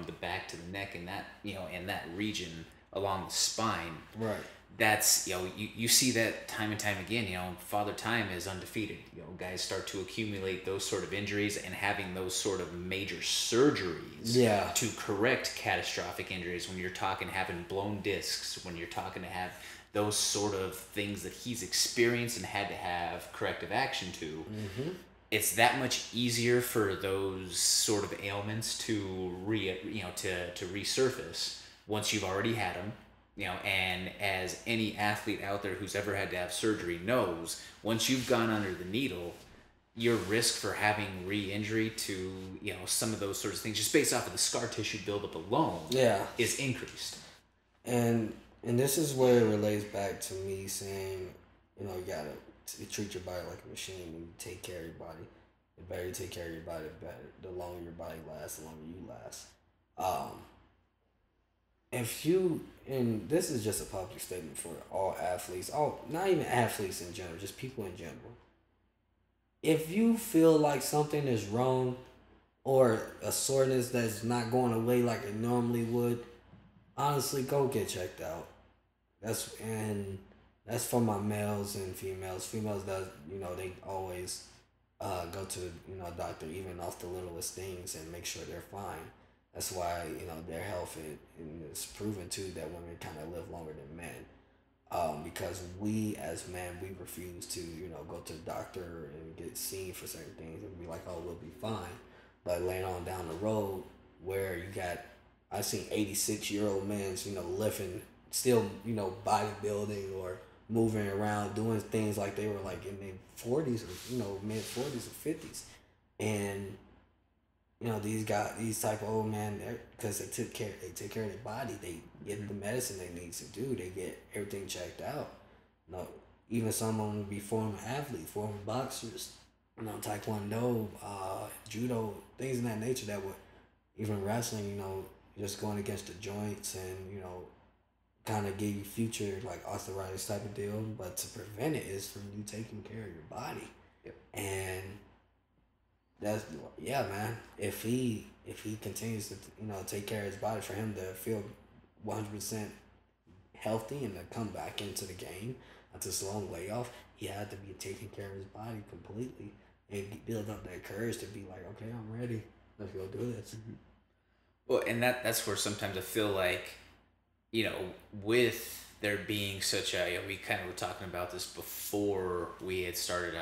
the back to the neck and that and that region along the spine, right? That's you see that time and time again. Father Time is undefeated. Guys start to accumulate those sort of injuries and having those sort of major surgeries to correct catastrophic injuries. When you're talking having blown discs, when you're talking to have those sort of things that he's experienced and had to have corrective action to, it's that much easier for those sort of ailments to resurface once you've already had them. And as any athlete out there who's ever had to have surgery knows, once you've gone under the needle, your risk for having re-injury to some of those sorts of things, just based off of the scar tissue buildup alone, is increased. And this is where it relates back to me saying, you gotta treat your body like a machine. When you take care of your body, the better you take care of your body, the better. The longer your body lasts, the longer you last. And this is just a public statement for all athletes, not even athletes in general, just people in general. If you feel like something is wrong or a soreness that's not going away like it normally would, honestly, go get checked out. That's for my males and females. Females does, they always go to a doctor even off the littlest things and make sure they're fine. That's why, their health is proven too that women kind of live longer than men. Because we as men, we refuse to, go to the doctor and get seen for certain things and be like, oh, we'll be fine. But later on down the road where I've seen 86-year-old men, lifting, still, bodybuilding or moving around, doing things like they were like in their 40s or, mid 40s or 50s. And these type of old men, because they take care of their body, they get the medicine they need to do, they get everything checked out. Even some of them be former athletes, former boxers, taekwondo, judo, things of that nature that would, even wrestling, just going against the joints and, kind of give you future like arthritis type of deal. But to prevent it is from you taking care of your body. Yep. And That's yeah, man. If he continues to take care of his body, for him to feel 100% healthy and to come back into the game after this long layoff, he had to be taking care of his body completely and build up that courage to be like, okay, I'm ready. Let's go do this. Well, and that's where sometimes I feel like, with there being such a, we kind of were talking about this before we had started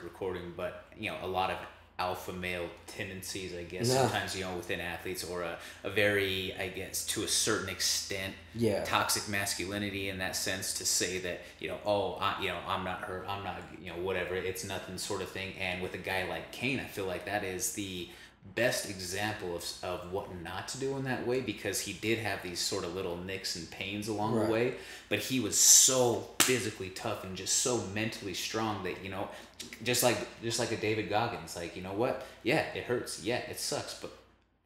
recording, but a lot of alpha male tendencies, I guess, Yeah. sometimes within athletes, or a very, I guess, to a certain extent, Yeah. toxic masculinity in that sense, to say that I'm not hurt, I'm not whatever, it's nothing sort of thing. And with a guy like Kane, I feel like that is the best example of what not to do in that way, because he did have these sort of little nicks and pains along Right. the way, but he was so physically tough and just so mentally strong that just like a David Goggins, like, you know what, yeah, it hurts, yeah, it sucks, but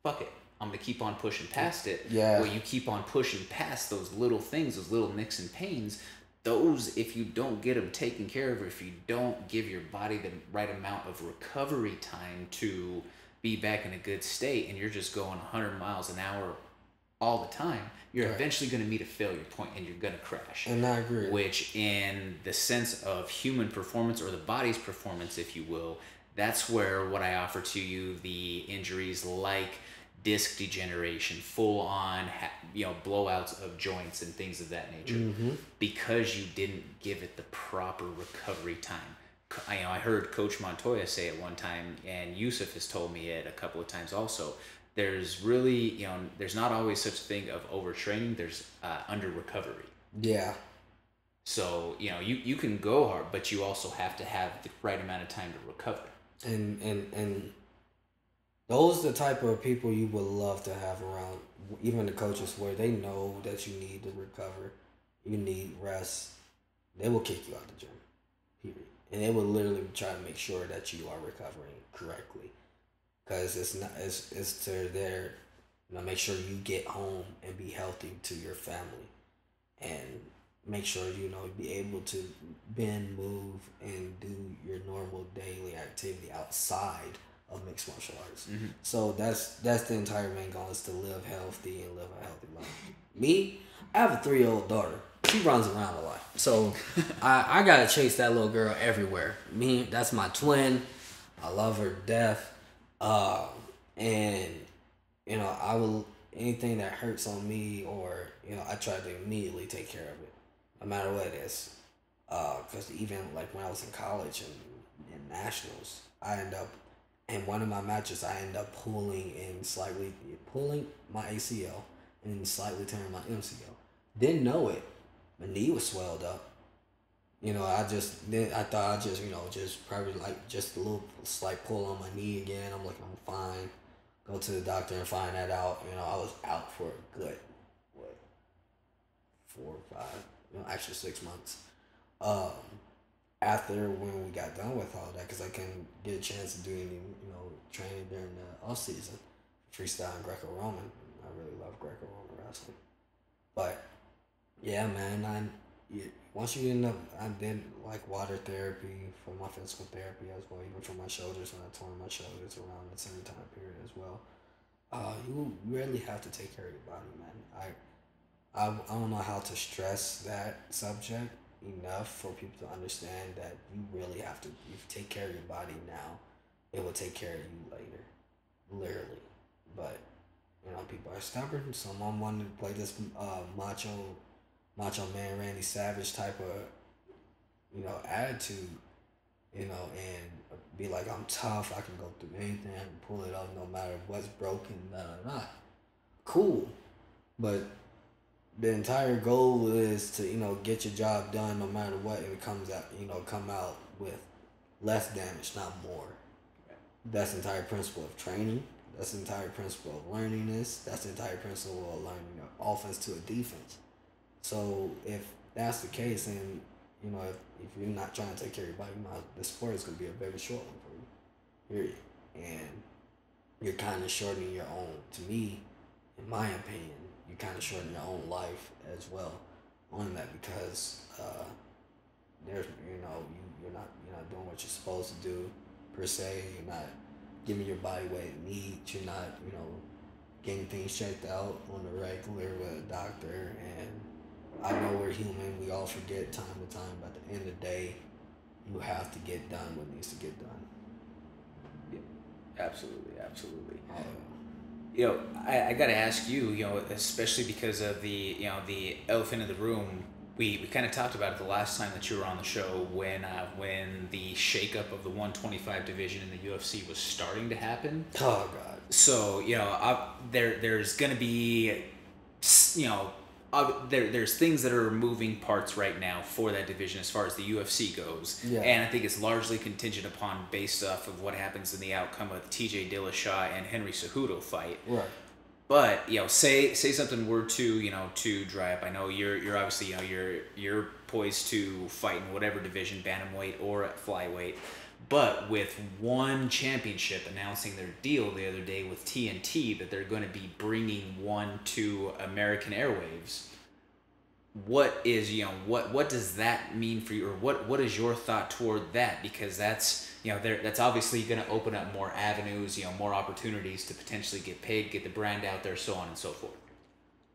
fuck it, I'm gonna keep on pushing past it. Yeah. Well, you keep on pushing past those little things, those little nicks and pains. Those, if you don't get them taken care of, or if you don't give your body the right amount of recovery time to be back in a good state, and you're just going 100 miles an hour all the time, you're Right. eventually going to meet a failure point and you're going to crash. And I agree. Which, in the sense of human performance, or the body's performance, if you will, that's where what I offer to you, the injuries like disc degeneration, full on, blowouts of joints and things of that nature, because you didn't give it the proper recovery time. I heard Coach Montoya say it one time, and Yusuf has told me it a couple of times also. There's really, there's not always such a thing of overtraining. There's under recovery. Yeah. So, you can go hard, but you also have to have the right amount of time to recover. And those are the type of people you would love to have around, even the coaches, where they know that you need to recover, you need rest. They will kick you out the gym, period. And they will literally try to make sure that you are recovering correctly, because it's to their, make sure you get home and be healthy to your family, and make sure be able to bend, move, and do your normal daily activity outside of mixed martial arts. So that's the entire main goal, is to live healthy and live a healthy life. Me, I have a 3-year-old daughter. She runs around a lot, so I gotta chase that little girl everywhere. That's my twin. I love her to death, and I will, anything that hurts on me, or I try to immediately take care of it, no matter what it is. Because even like when I was in college and in nationals, I end up in one of my matches, I end up pulling my ACL and slightly tearing my MCL. Didn't know it. My knee was swelled up. I thought I just probably like just a little slight pull on my knee again. I'm like, I'm fine. Go to the doctor and find that out. I was out for a good, 4 or 5, actually 6 months. After when we got done with all that, because I couldn't get a chance to do any, training during the off season, freestyle and Greco-Roman. I really love Greco-Roman wrestling. But yeah, man, once you end up, I did like water therapy for my physical therapy as well, even for my shoulders, when I tore my shoulders around the same time period as well. You really have to take care of your body, man. I don't know how to stress that subject enough for people to understand that you really have to, if you take care of your body now, it will take care of you later, literally. But people are stubborn. Someone wanted to play this macho man Randy Savage type of attitude, and be like, I'm tough, I can go through anything, I can pull it off no matter what's broken, cool. But the entire goal is to get your job done no matter what, and it comes out come out with less damage, not more. That's the entire principle of training. That's the entire principle of learning this. That's the entire principle of learning offense to a defense. So if that's the case, and if you're not trying to take care of your body, the sport is going to be a very short one for you, period. And you're kind of shortening your own, to me, in my opinion, you're kind of shortening your own life as well on that, because there's you're not doing what you're supposed to do per se. You're not giving your body what it needs. You're not, getting things checked out on the regular with a doctor. And I know we're human. We all forget time to time. But at the end of the day, you have to get done what needs to get done. Yeah, absolutely. I got to ask you, especially because of the elephant in the room. We kind of talked about it the last time that you were on the show when the shakeup of the 125 division in the UFC was starting to happen. Oh God! So there's gonna be there's things that are moving parts right now for that division as far as the UFC goes, and I think it's largely contingent upon based off of what happens in the outcome of the TJ Dillashaw and Henry Cejudo fight. Right. But say something were to dry up. I know you're obviously you're poised to fight in whatever division, bantamweight or at flyweight. But with one championship announcing their deal the other day with TNT that they're going to be bringing one to American airwaves, what is what does that mean for you, or what is your thought toward that? Because that's that's obviously going to open up more avenues, more opportunities to potentially get paid, get the brand out there, so on and so forth.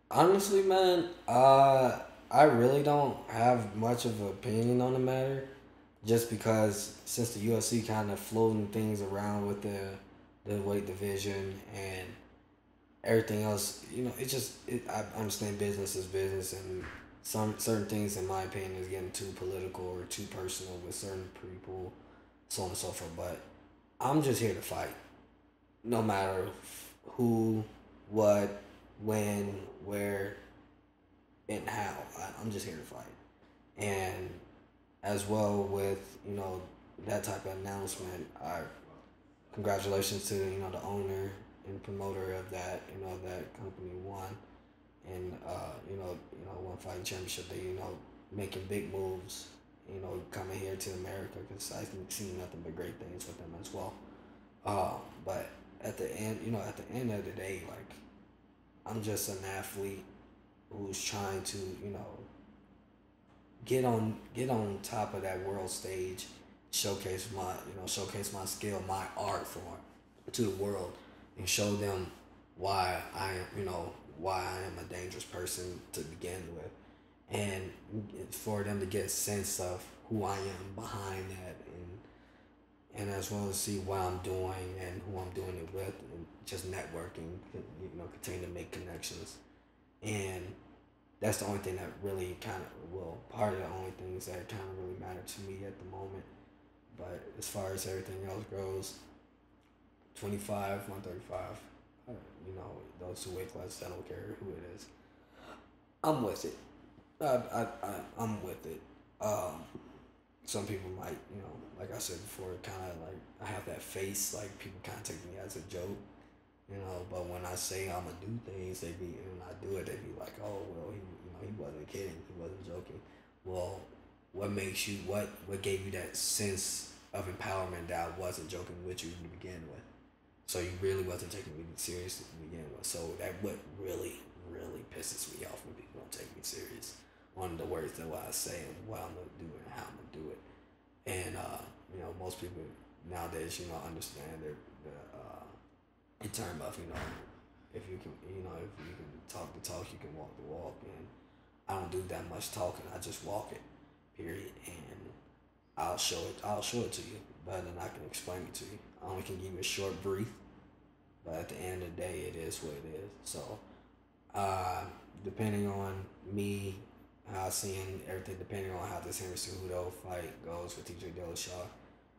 Honestly, man, I really don't have much of an opinion on the matter, just because since the UFC kind of floating things around with the weight division and everything else, I understand business is business, and certain things, in my opinion, is getting too political or too personal with certain people, so on and so forth. But I'm just here to fight, no matter who, what, when, where, and how. I'm just here to fight. And as well with, that type of announcement, congratulations to, the owner and promoter of that, that company won. And, one fighting championship, they, making big moves, coming here to America, because I've seen nothing but great things with them as well. But at the end, of the day, like, I'm just an athlete who's trying to, get on top of that world stage, showcase my skill, my art to the world, and show them why I am a dangerous person to begin with, and for them to get a sense of who I am behind that, and as well as see what I'm doing and who I'm doing it with, and just networking, continue to make connections. And that's the only thing that really part of the only things that kind of really matter to me at the moment. But as far as everything else goes, 25, 135, those two weight classes, I don't care who it is. I'm with it. I'm with it. Some people might, like I said before, kind of like, I have that face, like people kind of take me as a joke, but when I say I'm gonna do things, when I do it, they be like, oh, well, he wasn't kidding, he wasn't joking. Well, what gave you that sense of empowerment that I wasn't joking with you to begin with? So you really wasn't taking me serious to begin with. So that what really, really pisses me off, when people don't take me serious on the words that what I say and what I'm gonna do and how I'm gonna do it. And most people nowadays, understand the in terms of, if you can talk the talk, you can walk the walk. And I don't do that much talking. I just walk it, period. And I'll show it to you better than I can explain it to you. I only can give you a short brief, but at the end of the day, it is what it is. So, depending on me, how I seen everything, depending on how this Henry Cejudo fight goes with TJ Dillashaw,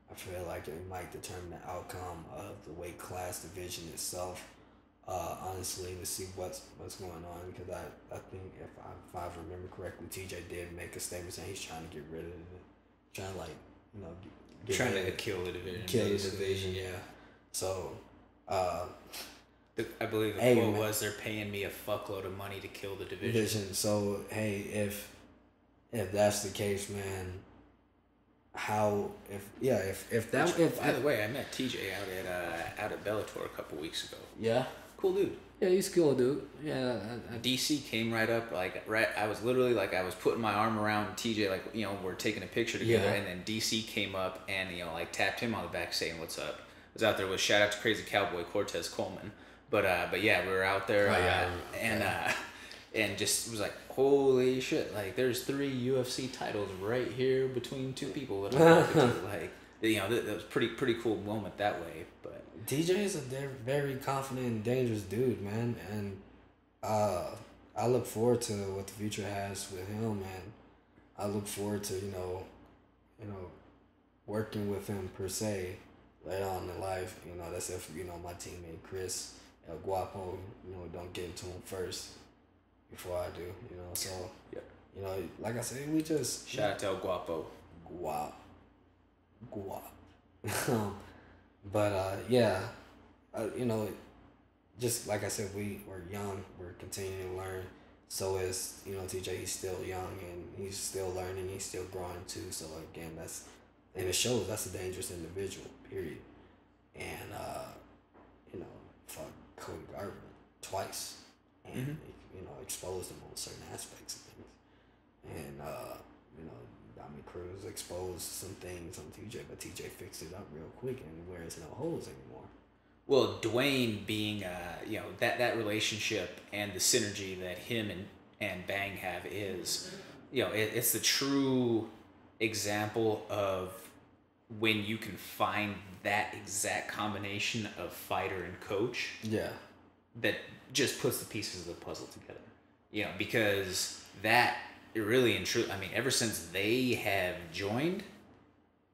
I feel like it might determine the outcome of the weight class division itself. Honestly, to see what's going on, because I think if I remember correctly, TJ did make a statement saying he's trying to get rid of it, trying to kill the division. Kill the division, yeah. So, I believe the quote was, "They're paying me a fuckload of money to kill the division." So, hey, if that's the case, man, by the way, I met TJ out at Bellator a couple weeks ago. Yeah. Cool dude. Yeah, he's cool, dude. Yeah. DC came right up, I was literally I was putting my arm around TJ, we're taking a picture together, and then DC came up and tapped him on the back saying, "What's up?" was out there with, shout out to Crazy Cowboy Cortez Coleman. But yeah, we were out there and just was like, holy shit! Like, there's 3 UFC titles right here between 2 people that I'm talking to. Like, that was pretty cool moment that way. But TJ is a very confident and dangerous dude, man, and I look forward to what the future has with him, and I look forward to working with him per se later on in life. That's if my teammate Chris El Guapo, don't give it to him first before I do. So like I said, we just shout out to El Guapo. Guap. But just like I said, we're young, we're continuing to learn. So is TJ, he's still young and he's still learning, he's still growing too. So again, it shows that's a dangerous individual, period. And fuck Cody Garber twice, and exposed him on certain aspects of things. And Dominic Cruz exposed some things on TJ, but TJ fixed it up real quick, and where there's no holes anymore. Well, Dwayne being that relationship and the synergy that him and Bang have is, it's the true example of when you can find that exact combination of fighter and coach. Yeah. That just puts the pieces of the puzzle together. Because that really and truly, I mean, ever since they have joined,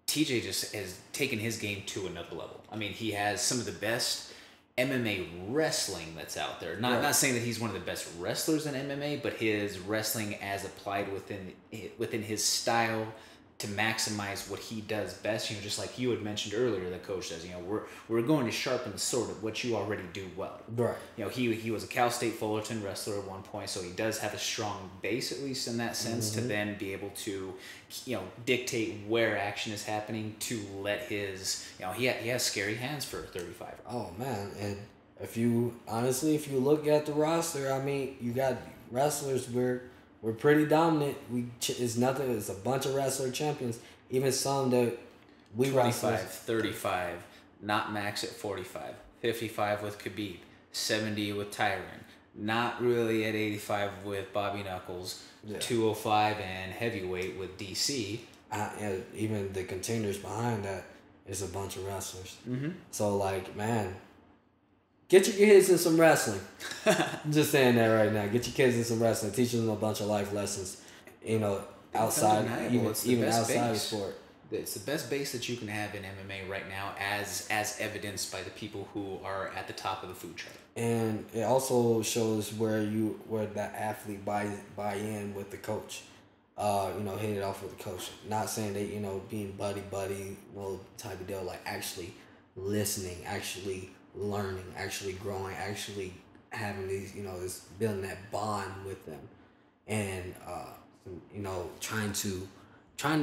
TJ just has taken his game to another level. I mean, he has some of the best MMA wrestling that's out there. Not saying that he's one of the best wrestlers in MMA, but his wrestling as applied within his style to maximize what he does best. Just like you had mentioned earlier, the coach says, we're going to sharpen the sword of what you already do well. Right. He was a Cal State Fullerton wrestler at one point, so he does have a strong base, at least in that sense, to then be able to, dictate where action is happening to let his, he has scary hands for a 35. Oh man, and if you look at the roster, I mean, you got wrestlers we're pretty dominant. It's nothing. It's a bunch of wrestler champions. Even some that we 25, 35, not max at 45, 55 with Khabib, 70 with Tyron, not really at 85 with Bobby Knuckles, 205 and heavyweight with DC. And even the contenders behind that is a bunch of wrestlers. Mm-hmm. So man, get your kids in some wrestling. I'm just saying that right now. Get your kids in some wrestling. Teach them a bunch of life lessons. Outside, even outside of sport. It's the best base that you can have in MMA right now, as evidenced by the people who are at the top of the food chart. And it also shows where that athlete buy in with the coach. Hit it off with the coach. Not saying that being buddy, type of deal. Like actually listening, actually learning, actually growing, actually having these, this building that bond with them, and trying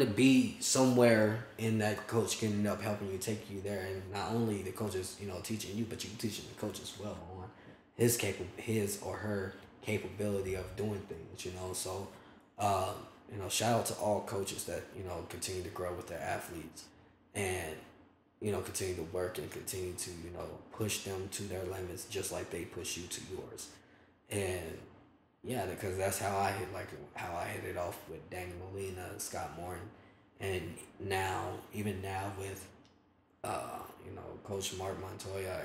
to be somewhere in that coach can end up helping you, take you there, and not only the coach is teaching you, but you teaching the coach as well on his or her capability of doing things. So shout out to all coaches that continue to grow with their athletes and continue to work and continue to, push them to their limits just like they push you to yours. And yeah, because that's how I hit it off with Danny Molina and Scott Morton. And even now with, Coach Mark Montoya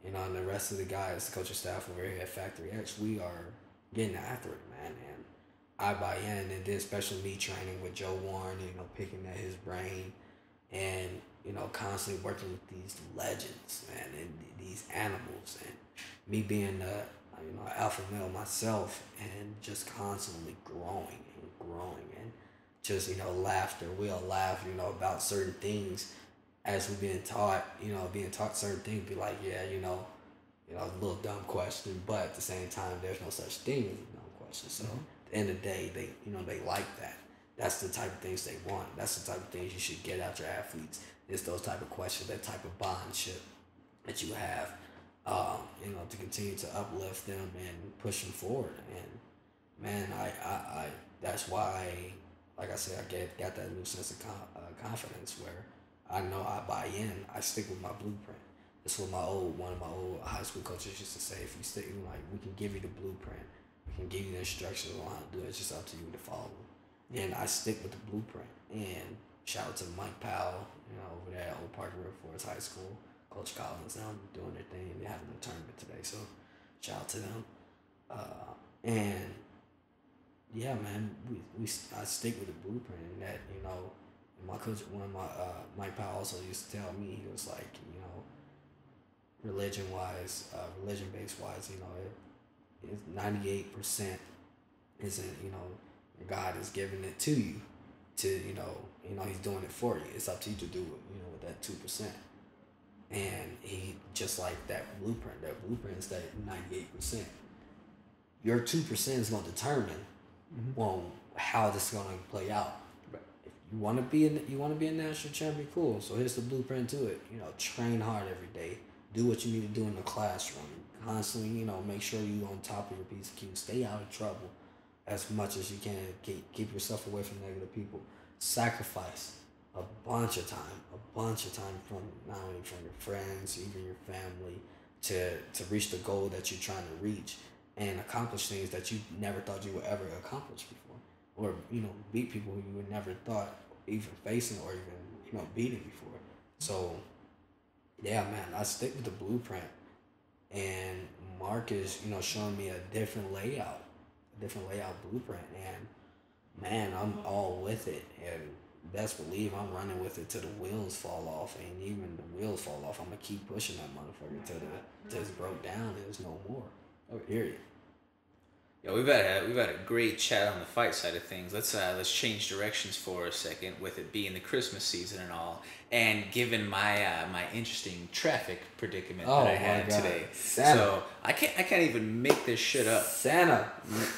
and the rest of the guys, the coaching staff over here at Factory X, we are getting after it, man. And I buy in, and then especially me training with Joe Warren, picking at his brain and, constantly working with these legends, man, and these animals, and me being alpha male myself, and just constantly growing and just, laughter. We'll laugh, about certain things as we're being taught certain things, be like, yeah, a little dumb question, but at the same time, there's no such thing as a dumb question. So at the end of the day, they like that. That's the type of things they want. That's the type of things you should get out your athletes. It's those type of questions, that type of bondship that you have, to continue to uplift them and push them forward. And man, I that's why, like I said, I got that new sense of confidence where I know I buy in. I stick with my blueprint. That's what one of my old high school coaches used to say. If you stick, like, we can give you the blueprint, we can give you the instructions on how to do it. It's just up to you to follow them. And I stick with the blueprint. And shout out to Mike Powell, over there at Old Park River Forest High School, Coach Collins, now doing their thing. They're having a tournament today, so shout out to them. And yeah, man, I stick with the blueprint, and that, my coach, Mike Powell also used to tell me, he was like, religion based wise, it's 98% isn't, God is giving it to you to, he's doing it for you. It's up to you to do it, with that 2%. And he, just like that blueprint is that 98%. Your 2% is going to determine how this is going to play out. If you want to be a national champion, cool. So here's the blueprint to it. Train hard every day. Do what you need to do in the classroom. Constantly, make sure you're on top of your PCQ. Stay out of trouble as much as you can. Keep yourself away from negative people. Sacrifice a bunch of time from not only from your friends, even your family, to reach the goal that you're trying to reach and accomplish things that you never thought you would ever accomplish before, or beat people who you would never thought even facing or even beating before. So yeah, man, I stick with the blueprint, and Mark is showing me a different layout blueprint, and man, I'm all with it, and best believe I'm running with it till the wheels fall off. And even the wheels fall off, I'm gonna keep pushing that motherfucker till it's broke down and there's no more. Period. Yeah, we've had a great chat on the fight side of things. Let's change directions for a second, with it being the Christmas season and all, and given my my interesting traffic predicament that I had today. Santa. So I can't even make this shit up. Santa,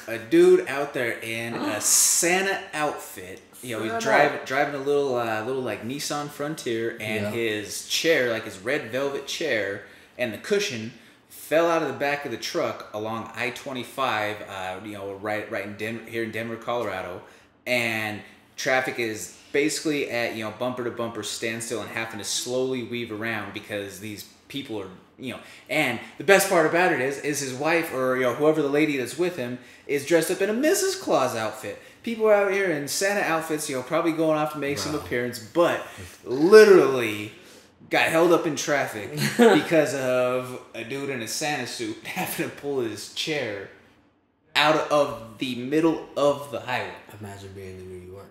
a dude out there in a Santa outfit. He's driving a little like Nissan Frontier, and his chair, like his red velvet chair, and the cushion fell out of the back of the truck along I-25, right here in Denver, Colorado, and traffic is basically at bumper to bumper standstill and having to slowly weave around because these people are and the best part about it is his wife, or whoever the lady that's with him, is dressed up in a Mrs. Claus outfit. People are out here in Santa outfits, probably going off to make some appearance, but literally got held up in traffic because of a dude in a Santa suit having to pull his chair out of the middle of the highway. Imagine being in New York.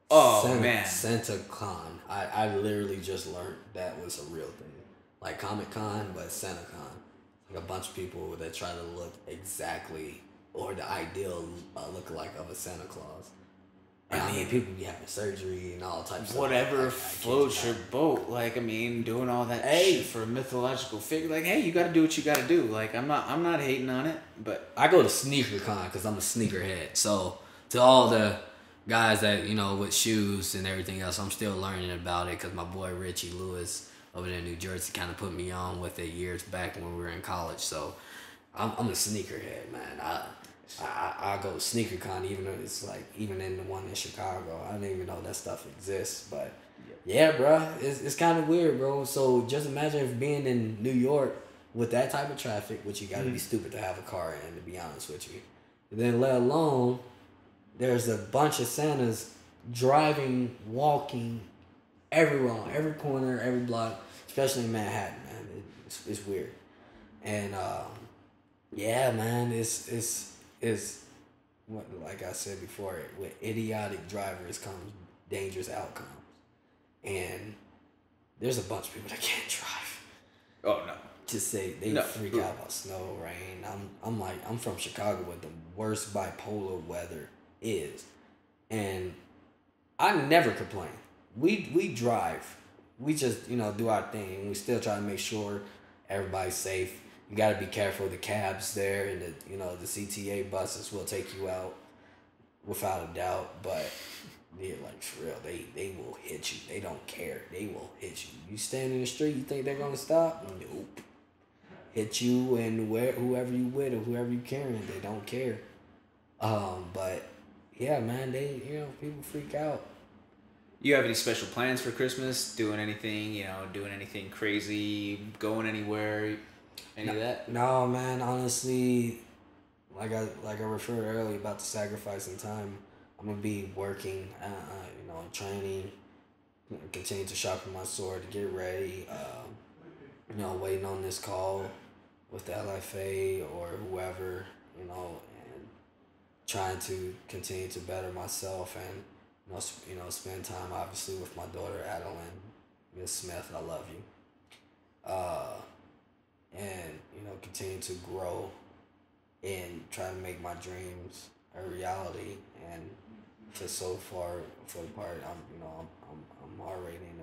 Oh, man. SantaCon. I literally just learned that was a real thing. Like Comic-Con, but SantaCon. Like a bunch of people that try to look exactly, or the ideal look-alike of a Santa Claus. And I mean, people be having surgery and all types of whatever floats your boat. Doing all that shit for a mythological figure. You got to do what you got to do. I'm not hating on it, but I go to SneakerCon because I'm a sneakerhead. So to all the guys that with shoes and everything else, I'm still learning about it because my boy Richie Lewis over there in New Jersey kind of put me on with it years back when we were in college. So I'm a sneakerhead, man. I go to SneakerCon, even though it's even in the one in Chicago. I didn't even know that stuff exists, but yeah, bro, it's kind of weird, bro. So just imagine if being in New York with that type of traffic, which you got to be stupid to have a car in, to be honest with you. And then let alone, there's a bunch of Santas driving, walking everywhere, on every corner, every block, especially in Manhattan, man. It's weird, and yeah, man, it's what, like I said before, with idiotic drivers comes dangerous outcomes. And there's a bunch of people that can't drive. Oh no. Just say they freak out about snow, rain. I'm from Chicago where the worst bipolar weather is. And I never complain. We drive. We just, do our thing. We still try to make sure everybody's safe. You got to be careful of the cabs there, and the CTA buses will take you out without a doubt. But yeah, for real, they will hit you. They don't care. They will hit you. You stand in the street, you think they're gonna stop? Nope. Hit you and whoever you with or whoever you carrying, they don't care. But yeah, man, people freak out. You have any special plans for Christmas? Doing anything, doing anything crazy, going anywhere, any of that? No, man, honestly, like I referred earlier about the sacrificing time, I'm going to be working, training, continue to sharpen my sword, to get ready, waiting on this call with the LFA or whoever, and trying to continue to better myself and, spend time obviously with my daughter, Adeline, Miss Smith, I love you. And, continue to grow and try to make my dreams a reality. And for the part, I'm already in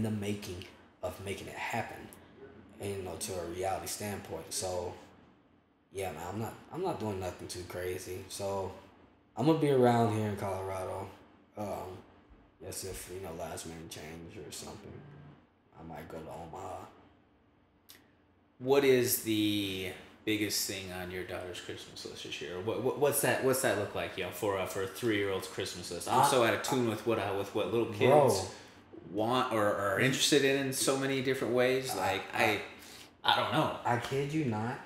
the making of making it happen, and to a reality standpoint. So yeah, man, I'm not doing nothing too crazy. So I'm gonna be around here in Colorado. Yes, if last minute change or something, I might go to Omaha. What is the biggest thing on your daughter's Christmas list this year? What's that look like, for a 3-year-old's Christmas list? I'm so out of tune with what little kids want or are interested in so many different ways. I don't know. I kid you not.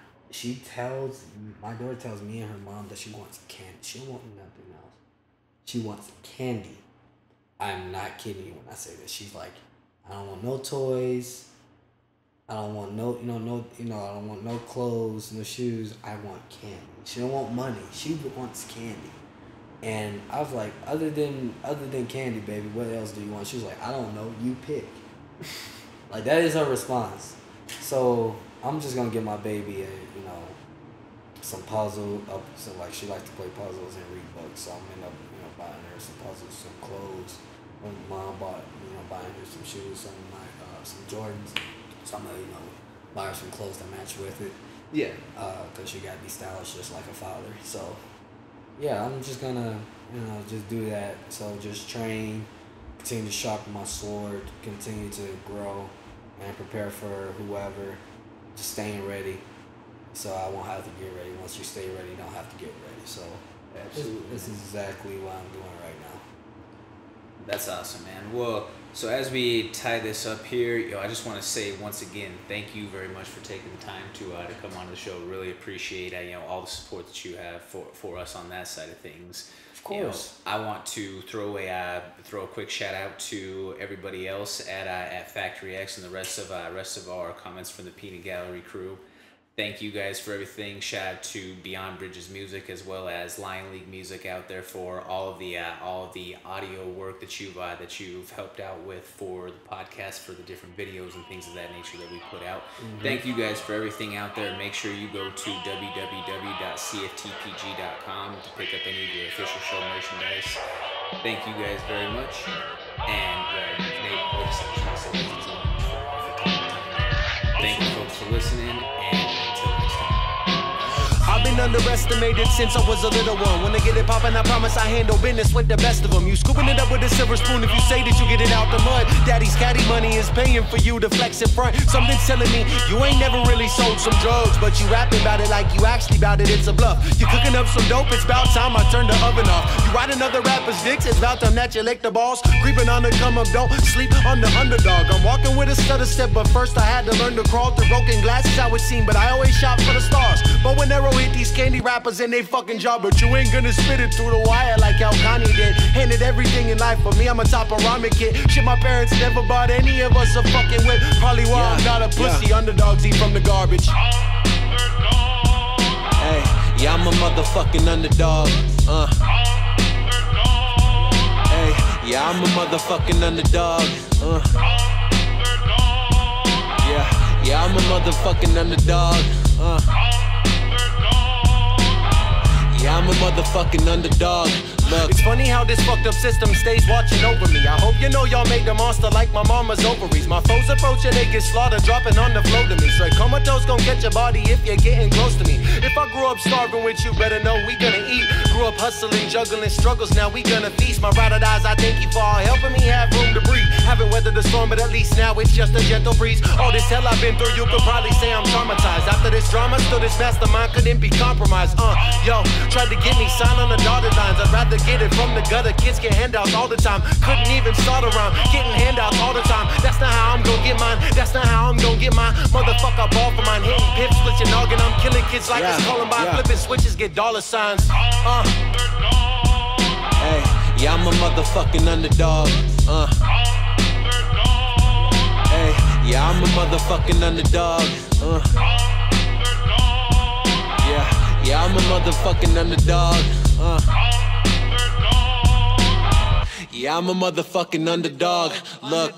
My daughter tells me and her mom that she wants candy. She don't want nothing else. She wants candy. I'm not kidding you when I say this. She's like, I don't want no toys. I don't want I don't want no clothes, no shoes. I want candy. She don't want money. She wants candy. And I was like, other than candy, baby, what else do you want? She was like, I don't know. You pick. Like, that is her response. So I'm just gonna give my baby some puzzle. So like, she likes to play puzzles and read books. So I'm gonna buying her some puzzles, some clothes. My mom bought buying her some shoes, some Jordans. So I'm gonna buy her some clothes to match with it. Yeah. Cause she gotta be stylish just like a father. So yeah, I'm just gonna just do that. So just train, continue to sharpen my sword, continue to grow, and prepare for whoever. Just staying ready, so I won't have to get ready. Once you stay ready, you don't have to get ready. So absolutely, this is exactly what I'm doing right now. That's awesome, man. Well, so as we tie this up here, I just want to say once again, thank you very much for taking the time to come on the show. Really appreciate all the support that you have for us on that side of things. Of course. I want to throw a quick shout out to everybody else at Factory X and the rest of our comments from the Peanut Gallery crew. Thank you guys for everything. Shout out to Beyond Bridges Music as well as Lion League Music out there for all of the audio work that you've helped out with for the podcast, for the different videos and things of that nature that we put out. Mm-hmm. Thank you guys for everything out there. Make sure you go to www.cftpg.com to pick up any of your official show merchandise. Thank you guys very much. And thank you folks for listening. I've been underestimated since I was a little one. When I get it poppin', I promise I handle business with the best of them. You scooping it up with a silver spoon if you say that you get it out the mud. Daddy's caddy money is paying for you to flex in front. Something's telling me you ain't never really sold some drugs, but you rapping about it like you actually about it, it's a bluff. You cooking up some dope, it's about time I turn the oven off. You riding other rappers' dicks, it's about time that you lick the balls. Creeping on the come up, don't sleep on the underdog. I'm walking with a stutter step, but first I had to learn to crawl through broken glasses, I would seem, but I always shot for the stars. But when arrow hit these candy rappers in they fucking job, but you ain't gonna spit it through the wire like how Kanye did. Handed everything in life for me, I'm a top of ramen kid. Shit, my parents never bought any of us a fucking whip. Probably why I'm not a pussy. Underdogs eat from the garbage. Hey, yeah, I'm a motherfucking underdog. Hey, yeah, I'm a motherfucking underdog. Yeah, I'm a motherfucking underdog. Yeah, I'm a motherfucking underdog. Look, it's funny how this fucked up system stays watching over me. I hope you know y'all made the monster like my mama's ovaries. My foes approach and they get slaughtered, dropping on the floor to me. Straight comatose gon' catch your body if you're getting close to me. If I grew up starving with you, better know we gonna eat. Grew up hustling, juggling struggles, now we gonna feast. My ride or dies, I thank you for all helping me have room to breathe. Haven't weathered the storm, but at least now it's just a gentle breeze. All this hell I've been through, you could probably say I'm traumatized. After this drama, still this mastermind couldn't be compromised. Yo, tried to get me signed on the dotted line. lines. I'd rather get it from the gutter. Kids get handouts all the time. Couldn't even start around getting handouts all the time. That's not how I'm gonna get mine. That's not how I'm gonna get mine. Motherfucker, ball for mine. Hitting pips, split your noggin. I'm killing kids like it's Columbine. Flipping switches, get dollar signs. Hey, yeah, I'm a motherfucking underdog. Hey, yeah, I'm a motherfucking underdog. Yeah, I'm a motherfucking underdog. Yeah, I'm a motherfucking underdog. Look.